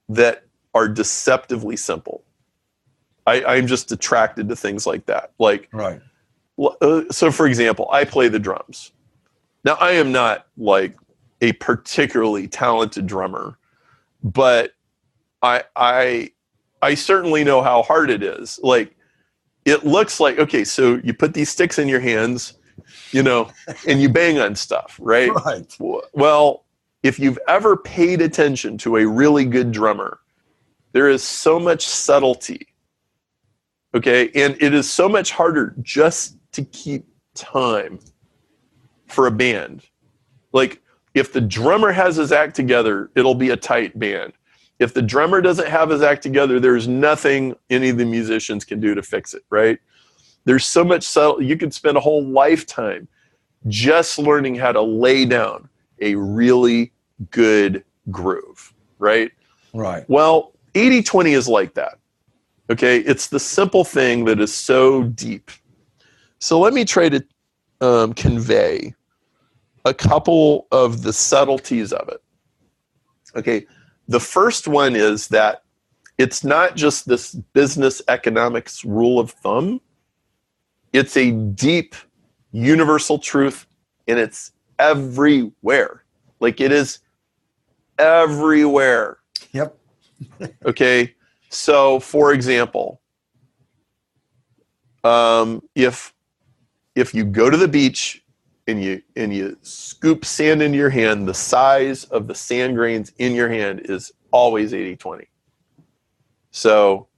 that are deceptively simple. I'm just attracted to things like that. Like, right. So for example, I play the drums. Now I am not like a particularly talented drummer, but I certainly know how hard it is. Like, it looks like, okay, so you put these sticks in your hands, you know, and you bang on stuff, right? Right. Well, if you've ever paid attention to a really good drummer, there is so much subtlety, okay? And it is so much harder just to keep time for a band. Like, if the drummer has his act together, it'll be a tight band. If the drummer doesn't have his act together, there's nothing any of the musicians can do to fix it, right? There's so much subtlety. You could spend a whole lifetime just learning how to lay down a really good groove, right? Right. Well, 80-20 is like that, okay? It's the simple thing that is so deep. So let me try to convey a couple of the subtleties of it. Okay, the first one is that it's not just this business economics rule of thumb. It's a deep universal truth, and it's everywhere. Like, it is everywhere. Yep. Okay. So for example, if you go to the beach and you scoop sand into your hand, the size of the sand grains in your hand is always 80-20. So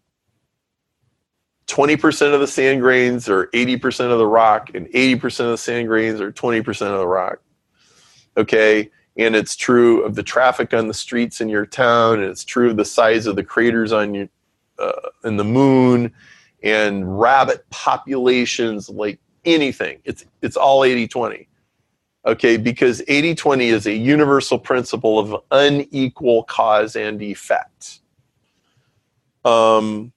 20% of the sand grains are 80% of the rock, and 80% of the sand grains are 20% of the rock. Okay. And it's true of the traffic on the streets in your town, and it's true of the size of the craters on your, in the moon, and rabbit populations, like anything. It's all 80-20. Okay, because 80-20 is a universal principle of unequal cause and effect. And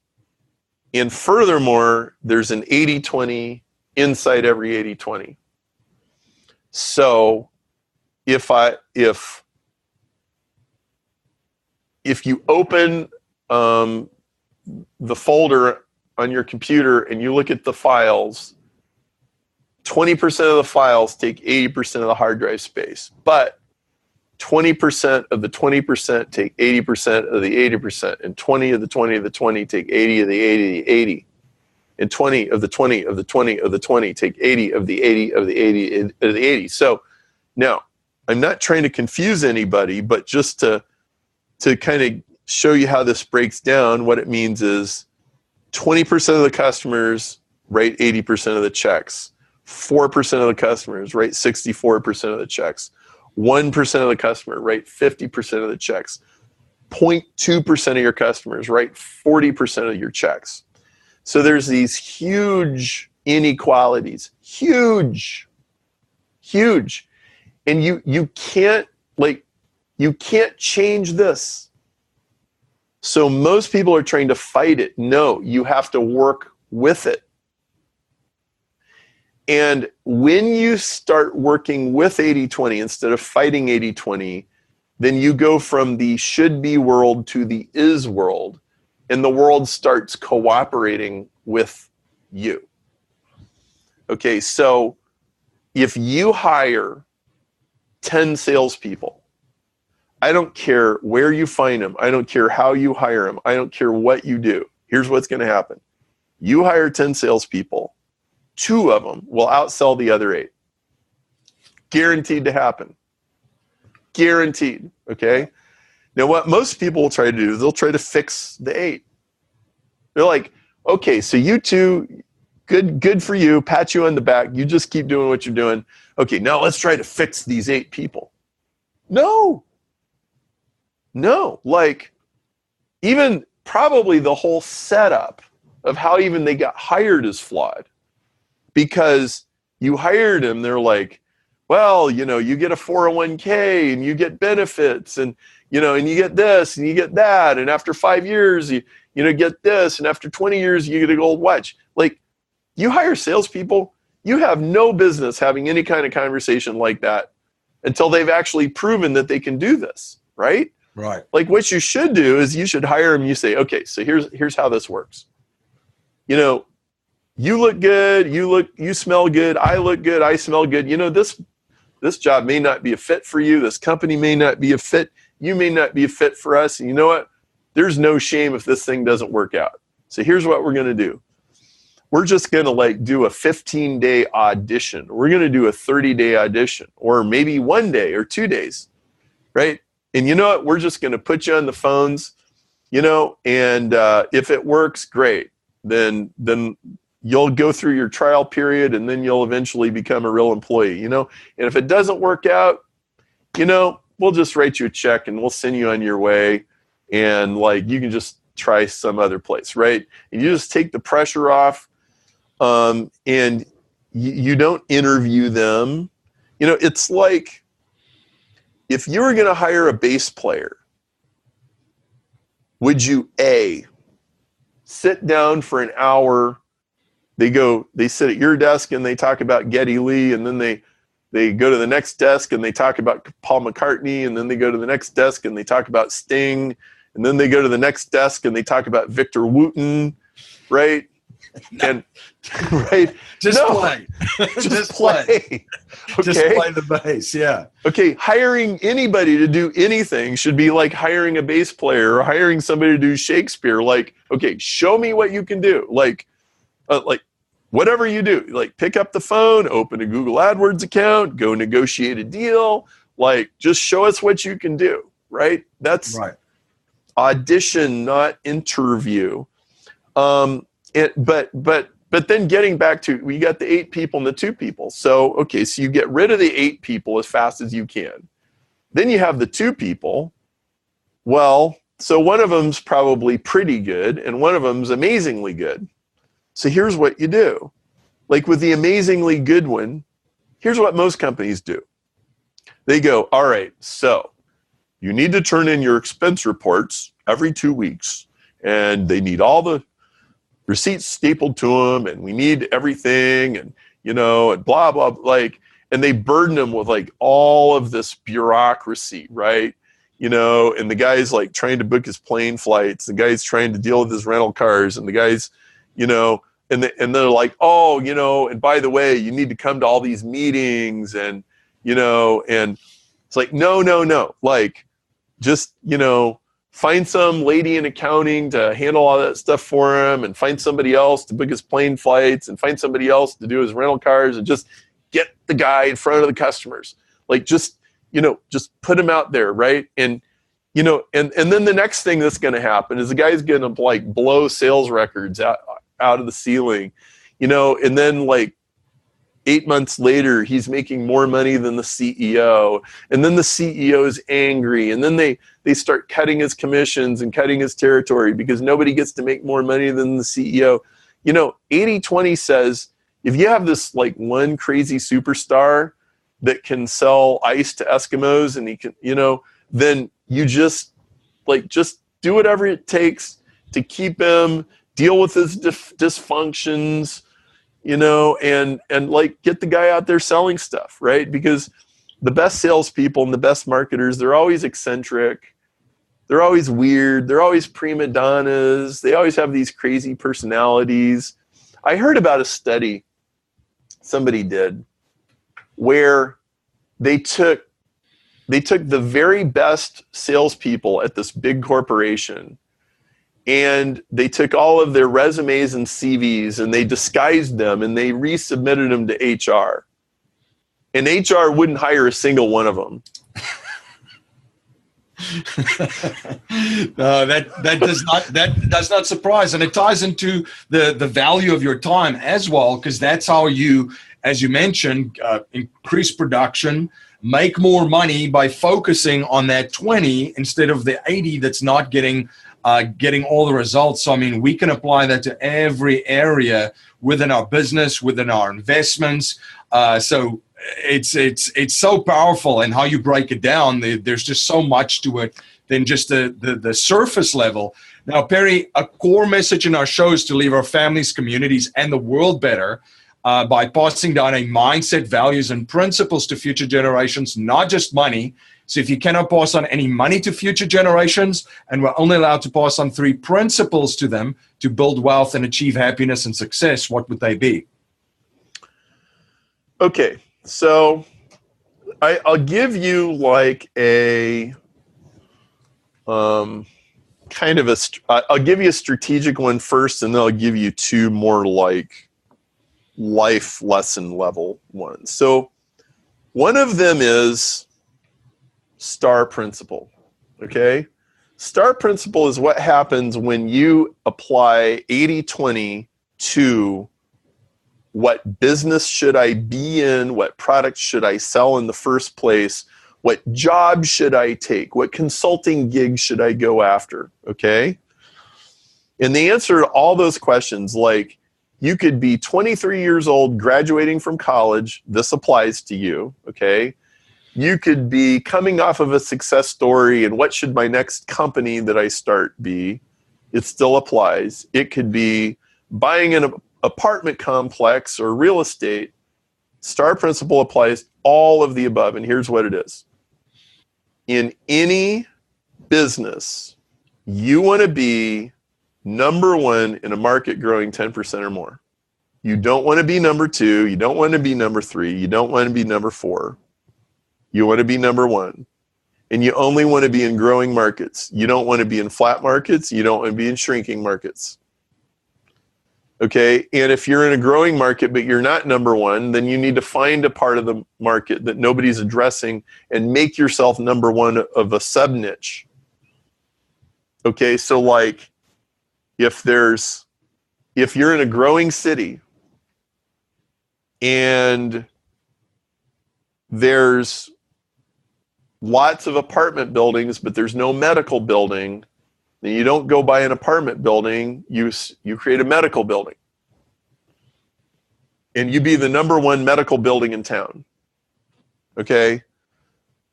furthermore, there's an 80-20 inside every 80-20. So if you open the folder on your computer and you look at the files, 20% of the files take 80% of the hard drive space, but 20% of the 20% take 80% of the 80%, and 20 of the 20 of the 20 take 80 of the 80 of the 80, and 20 of the 20 of the 20 of the 20 take 80 of the 80 of the 80 of the 80. So now, I'm not trying to confuse anybody, but just to kind of show you how this breaks down, what it means is 20% of the customers write 80% of the checks. 4% of the customers write 64% of the checks. 1% of the customer write 50% of the checks. 0.2% of your customers write 40% of your checks. So there's these huge inequalities, huge. And you can't change this. So most people are trying to fight it. No, you have to work with it. And when you start working with 80-20 instead of fighting 80-20, then you go from the should-be world to the is world, and the world starts cooperating with you. Okay, so if you hire 10 salespeople, I don't care where you find them. I don't care how you hire them. I don't care what you do. Here's what's going to happen. You hire 10 salespeople. 2 of them will outsell the other 8. Guaranteed to happen. Guaranteed. Okay? Now, what most people will try to do is they'll try to fix the 8. They're like, okay, so you 2, good for you, pat you on the back. You just keep doing what you're doing. Okay, now let's try to fix these 8 people. No. Like, even probably the whole setup of how even they got hired is flawed. Because you hired them, they're like, well, you get a 401k and you get benefits and, and you get this and you get that. And after 5 years, you get this. And after 20 years, you get a gold watch. Like, you hire salespeople, you have no business having any kind of conversation like that until they've actually proven that they can do this, right? Right. Like, what you should do is you should hire them. You say, okay, so here's how this works. You look good, you smell good, I look good, I smell good. This job may not be a fit for you. This company may not be a fit. You may not be a fit for us. And you know what? There's no shame if this thing doesn't work out. So here's what we're going to do. We're just going to do a 15-day audition. We're going to do a 30-day audition, or maybe 1 day or 2 days, right? And you know what? We're just going to put you on the phones, and if it works, great. Then you'll go through your trial period, and then you'll eventually become a real employee, And if it doesn't work out, we'll just write you a check and we'll send you on your way, and you can just try some other place, right? And you just take the pressure off, and you don't interview them. It's like if you were going to hire a bass player, would you sit down for an hour? They sit at your desk and they talk about Geddy Lee, and then they go to the next desk and they talk about Paul McCartney, and then they go to the next desk and they talk about Sting, and then they go to the next desk and they talk about Victor Wooten, right? And right, play. Just play. Okay? Just play the bass, yeah. Okay, hiring anybody to do anything should be like hiring a bass player or hiring somebody to do Shakespeare. Like, okay, show me what you can do. Like whatever you do, pick up the phone, open a Google AdWords account, go negotiate a deal. Just show us what you can do, right? That's right. Audition, not interview. But then getting back to, we got the 8 people and the 2 people. So, okay, so you get rid of the 8 people as fast as you can. Then you have the 2 people. Well, so one of them's probably pretty good and one of them's amazingly good. So here's what you do. With the amazingly good one, here's what most companies do. They go, all right, so you need to turn in your expense reports every 2 weeks, and they need all the receipts stapled to them, and we need everything, and and blah blah, and they burden them with all of this bureaucracy, right? And the guy's trying to book his plane flights, the guy's trying to deal with his rental cars, and the guy's and they're like, oh, and by the way, you need to come to all these meetings, and and it's no, just find some lady in accounting to handle all that stuff for him, and find somebody else to book his plane flights, and find somebody else to do his rental cars, and just get the guy in front of the customers. Just put him out there, right? And and then the next thing that's going to happen is the guy's going to blow sales records out of the ceiling, and then 8 months later, he's making more money than the CEO, and then the CEO is angry, and then they start cutting his commissions and cutting his territory because nobody gets to make more money than the CEO. 80-20 says, if you have this one crazy superstar that can sell ice to Eskimos, and he can, then you just do whatever it takes to keep him, deal with his dysfunctions, and like get the guy out there selling stuff, right? Because the best salespeople and the best marketers, they're always eccentric. They're always weird. They're always prima donnas. They always have these crazy personalities. I heard about a study somebody did where they took the very best salespeople at this big corporation, and they took all of their resumes and CVs and they disguised them and they resubmitted them to HR. And HR wouldn't hire a single one of them. No, that does not surprise, and it ties into the value of your time as well, because that's how you, as you mentioned, increase production, make more money by focusing on that 20 instead of the 80 that's not getting all the results. So, I mean, we can apply that to every area within our business, within our investments. So it's so powerful, and how you break it down. There's just so much to it than just the surface level. Now, Perry, a core message in our show is to leave our families, communities, and the world better by passing down a mindset, values, and principles to future generations, not just money. So if you cannot pass on any money to future generations, and we're only allowed to pass on 3 principles to them to build wealth and achieve happiness and success, what would they be? Okay, so I'll give you like a I'll give you a strategic one first, and then I'll give you 2 more like life lesson level ones. So one of them is STAR principle. Okay, STAR principle is what happens when you apply 80-20 to what business should I be in, what product should I sell in the first place, what job should I take, what consulting gig should I go after, okay? And the answer to all those questions, like you could be 23 years old, graduating from college, this applies to you, okay? You could be coming off of a success story, and what should my next company that I start be? It still applies. It could be buying an apartment complex or real estate. STAR principle applies all of the above, and here's what it is. In any business, you want to be number 1 in a market growing 10% or more. You don't want to be number 2. You don't want to be number 3. You don't want to be number 4. You want to be number 1. And you only want to be in growing markets. You don't want to be in flat markets. You don't want to be in shrinking markets. Okay, and if you're in a growing market but you're not number 1, then you need to find a part of the market that nobody's addressing and make yourself number 1 of a sub-niche. Okay, so like if you're in a growing city and there's lots of apartment buildings but there's no medical building, then you don't go buy an apartment building, you create a medical building. And you be the number 1 medical building in town. Okay?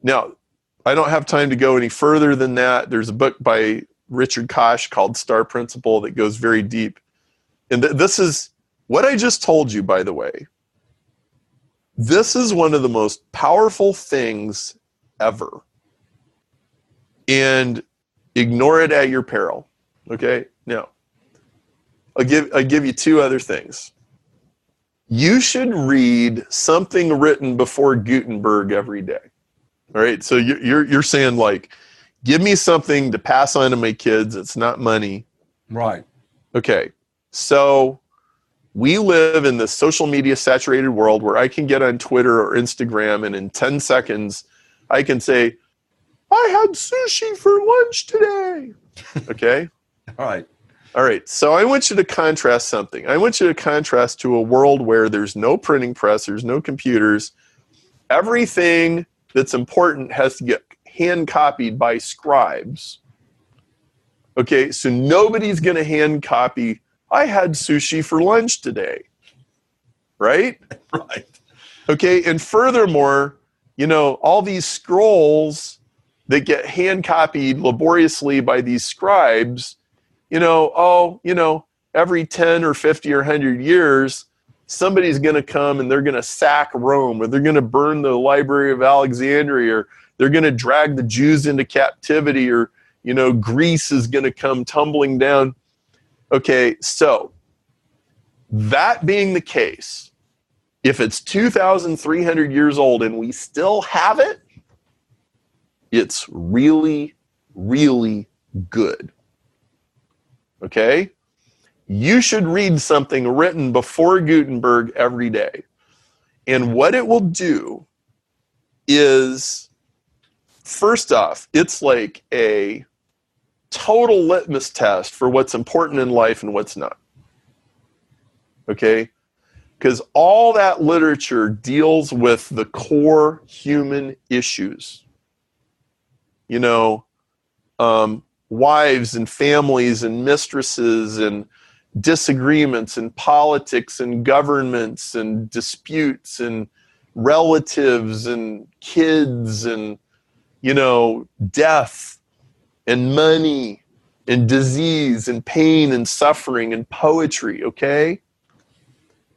Now, I don't have time to go any further than that. There's a book by Richard Koch called STAR Principle that goes very deep. And this is what I just told you, by the way. This is one of the most powerful things ever. And ignore it at your peril. Okay? Now, I'll give you 2 other things. You should read something written before Gutenberg every day. All right? So you're saying like, give me something to pass on to my kids. It's not money. Right. Okay. So we live in this social media saturated world where I can get on Twitter or Instagram, and in 10 seconds, I can say, I had sushi for lunch today. Okay? All right. All right. So I want you to contrast something. I want you to contrast to a world where there's no printing press, there's no computers. Everything that's important has to get hand copied by scribes. Okay? So nobody's going to hand copy, I had sushi for lunch today. Right? Right. Okay? And furthermore, all these scrolls that get hand copied laboriously by these scribes, every 10 or 50 or 100 years, somebody's going to come and they're going to sack Rome, or they're going to burn the Library of Alexandria, or they're going to drag the Jews into captivity, or, Greece is going to come tumbling down. Okay, so that being the case, if it's 2,300 years old and we still have it, it's really, really good. Okay? You should read something written before Gutenberg every day. And what it will do is, first off, it's like a total litmus test for what's important in life and what's not. Okay? Because all that literature deals with the core human issues. Wives and families and mistresses and disagreements and politics and governments and disputes and relatives and kids and, death and money and disease and pain and suffering and poetry, okay?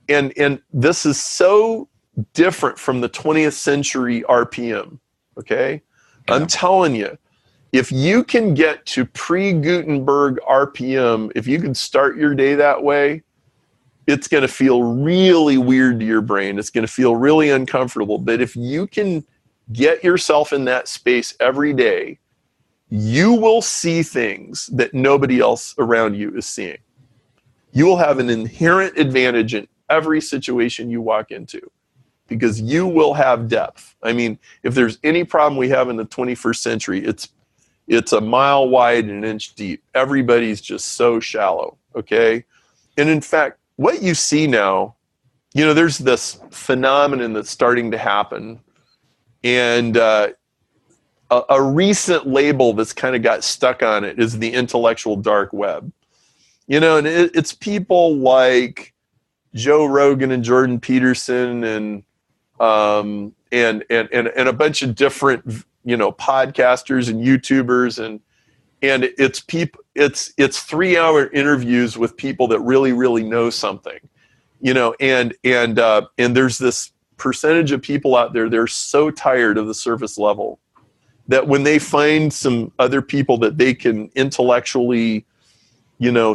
And this is so different from the 20th century RPM, okay? Yeah. I'm telling you, if you can get to pre-Gutenberg RPM, if you can start your day that way, it's going to feel really weird to your brain. It's going to feel really uncomfortable. But if you can get yourself in that space every day, you will see things that nobody else around you is seeing. You will have an inherent advantage in every situation you walk into, because you will have depth. I mean, if there's any problem we have in the 21st century, it's a mile wide and an inch deep. Everybody's just so shallow, okay? And in fact, what you see now, there's this phenomenon that's starting to happen. And a recent label that's kind of got stuck on it is the intellectual dark web. And it's people like Joe Rogan and Jordan Peterson and a bunch of different podcasters and YouTubers, and it's 3-hour interviews with people that really, really know something, and there's this percentage of people out there, they're so tired of the surface level that when they find some other people that they can intellectually,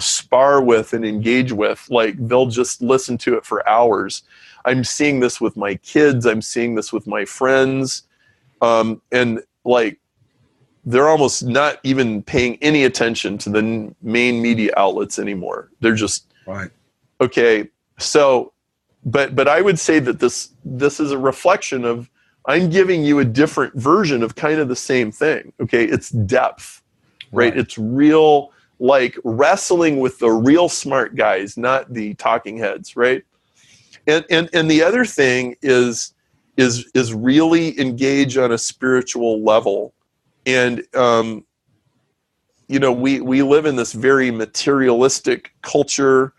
spar with and engage with, like, they'll just listen to it for hours. I'm seeing this with my kids. I'm seeing this with my friends. And like, they're almost not even paying any attention to the main media outlets anymore. They're just, right. Okay. So, but I would say that this is a reflection of, I'm giving you a different version of kind of the same thing. Okay. It's depth, right? It's real, like wrestling with the real smart guys, not the talking heads. Right. And the other thing is really engage on a spiritual level. And, we live in this very materialistic culture,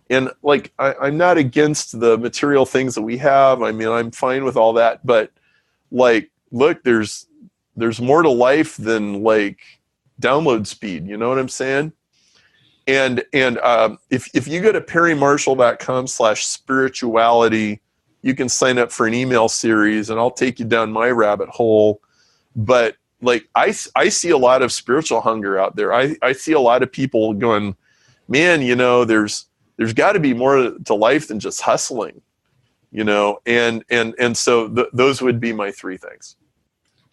and like, I'm not against the material things that we have. I mean, I'm fine with all that, but like, look, there's more to life than like download speed. You know what I'm saying? And if you go to perrymarshall.com/spirituality, you can sign up for an email series, and I'll take you down my rabbit hole. But like, I see a lot of spiritual hunger out there. I see a lot of people going, man, there's got to be more to life than just hustling, and so those would be my 3 things.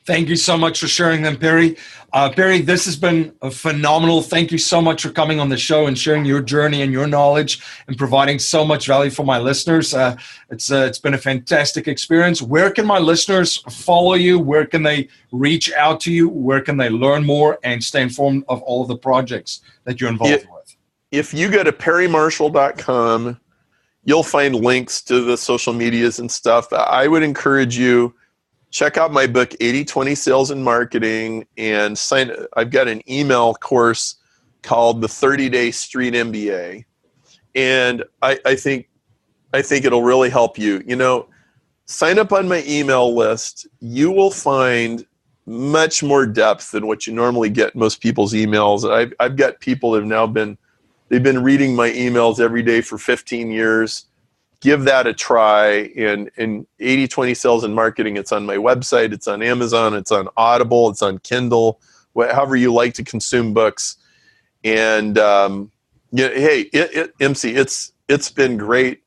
Thank you so much for sharing them, Perry. Perry, this has been phenomenal. Thank you so much for coming on the show and sharing your journey and your knowledge and providing so much value for my listeners. It's been a fantastic experience. Where can my listeners follow you? Where can they reach out to you? Where can they learn more and stay informed of all of the projects that you're involved with? If you go to perrymarshall.com, you'll find links to the social medias and stuff. I would encourage you, check out my book, 80/20 Sales and Marketing, and I've got an email course called the 30-Day Street MBA. And I think it'll really help you. Sign up on my email list. You will find much more depth than what you normally get in most people's emails. I've got people that have now they've been reading my emails every day for 15 years. Give that a try. In 80/20 Sales and Marketing, it's on my website, it's on Amazon, it's on Audible, it's on Kindle, however you like to consume books. And hey, MC, it's been great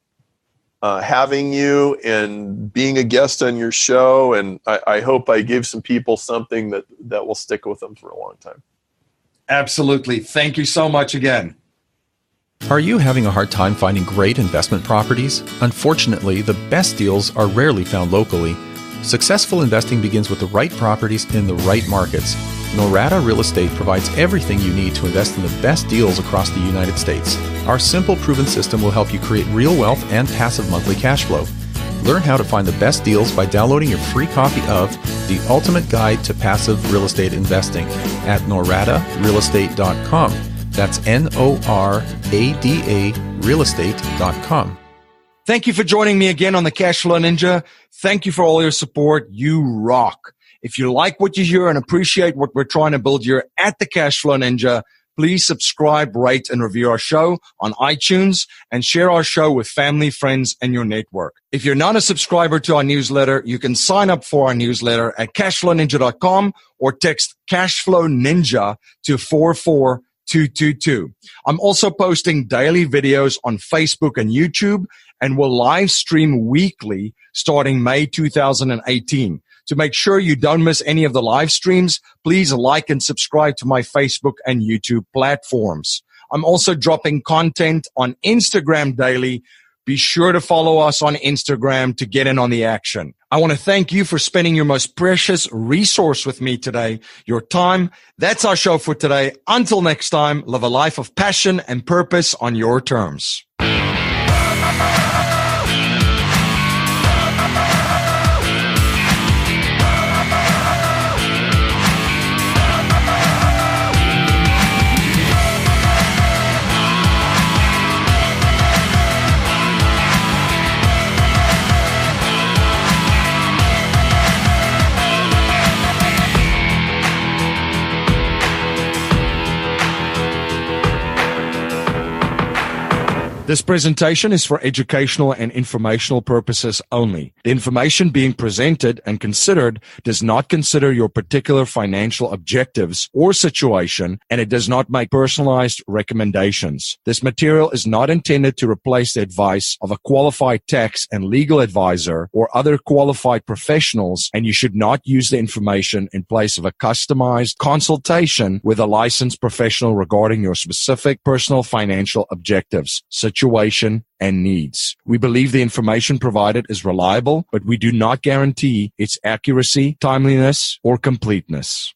having you and being a guest on your show. And I hope I gave some people something that will stick with them for a long time. Absolutely. Thank you so much again. Are you having a hard time finding great investment properties? Unfortunately, the best deals are rarely found locally. Successful investing begins with the right properties in the right markets. Norada Real Estate provides everything you need to invest in the best deals across the United States. Our simple, proven system will help you create real wealth and passive monthly cash flow. Learn how to find the best deals by downloading your free copy of The Ultimate Guide to Passive Real Estate Investing at noradarealestate.com. That's NORADA realestate.com. Thank you for joining me again on the Cashflow Ninja. Thank you for all your support. You rock. If you like what you hear and appreciate what we're trying to build here at the Cashflow Ninja, please subscribe, rate, and review our show on iTunes and share our show with family, friends, and your network. If you're not a subscriber to our newsletter, you can sign up for our newsletter at cashflowninja.com or text Cashflow Ninja to 44222. I'm also posting daily videos on Facebook and YouTube and will live stream weekly starting May 2018. To make sure you don't miss any of the live streams, please like and subscribe to my Facebook and YouTube platforms. I'm also dropping content on Instagram daily. Be sure to follow us on Instagram to get in on the action. I want to thank you for spending your most precious resource with me today, your time. That's our show for today. Until next time, live a life of passion and purpose on your terms. This presentation is for educational and informational purposes only. The information being presented and considered does not consider your particular financial objectives or situation, and it does not make personalized recommendations. This material is not intended to replace the advice of a qualified tax and legal advisor or other qualified professionals, and you should not use the information in place of a customized consultation with a licensed professional regarding your specific personal financial objectives, situation, and needs. We believe the information provided is reliable, but we do not guarantee its accuracy, timeliness, or completeness.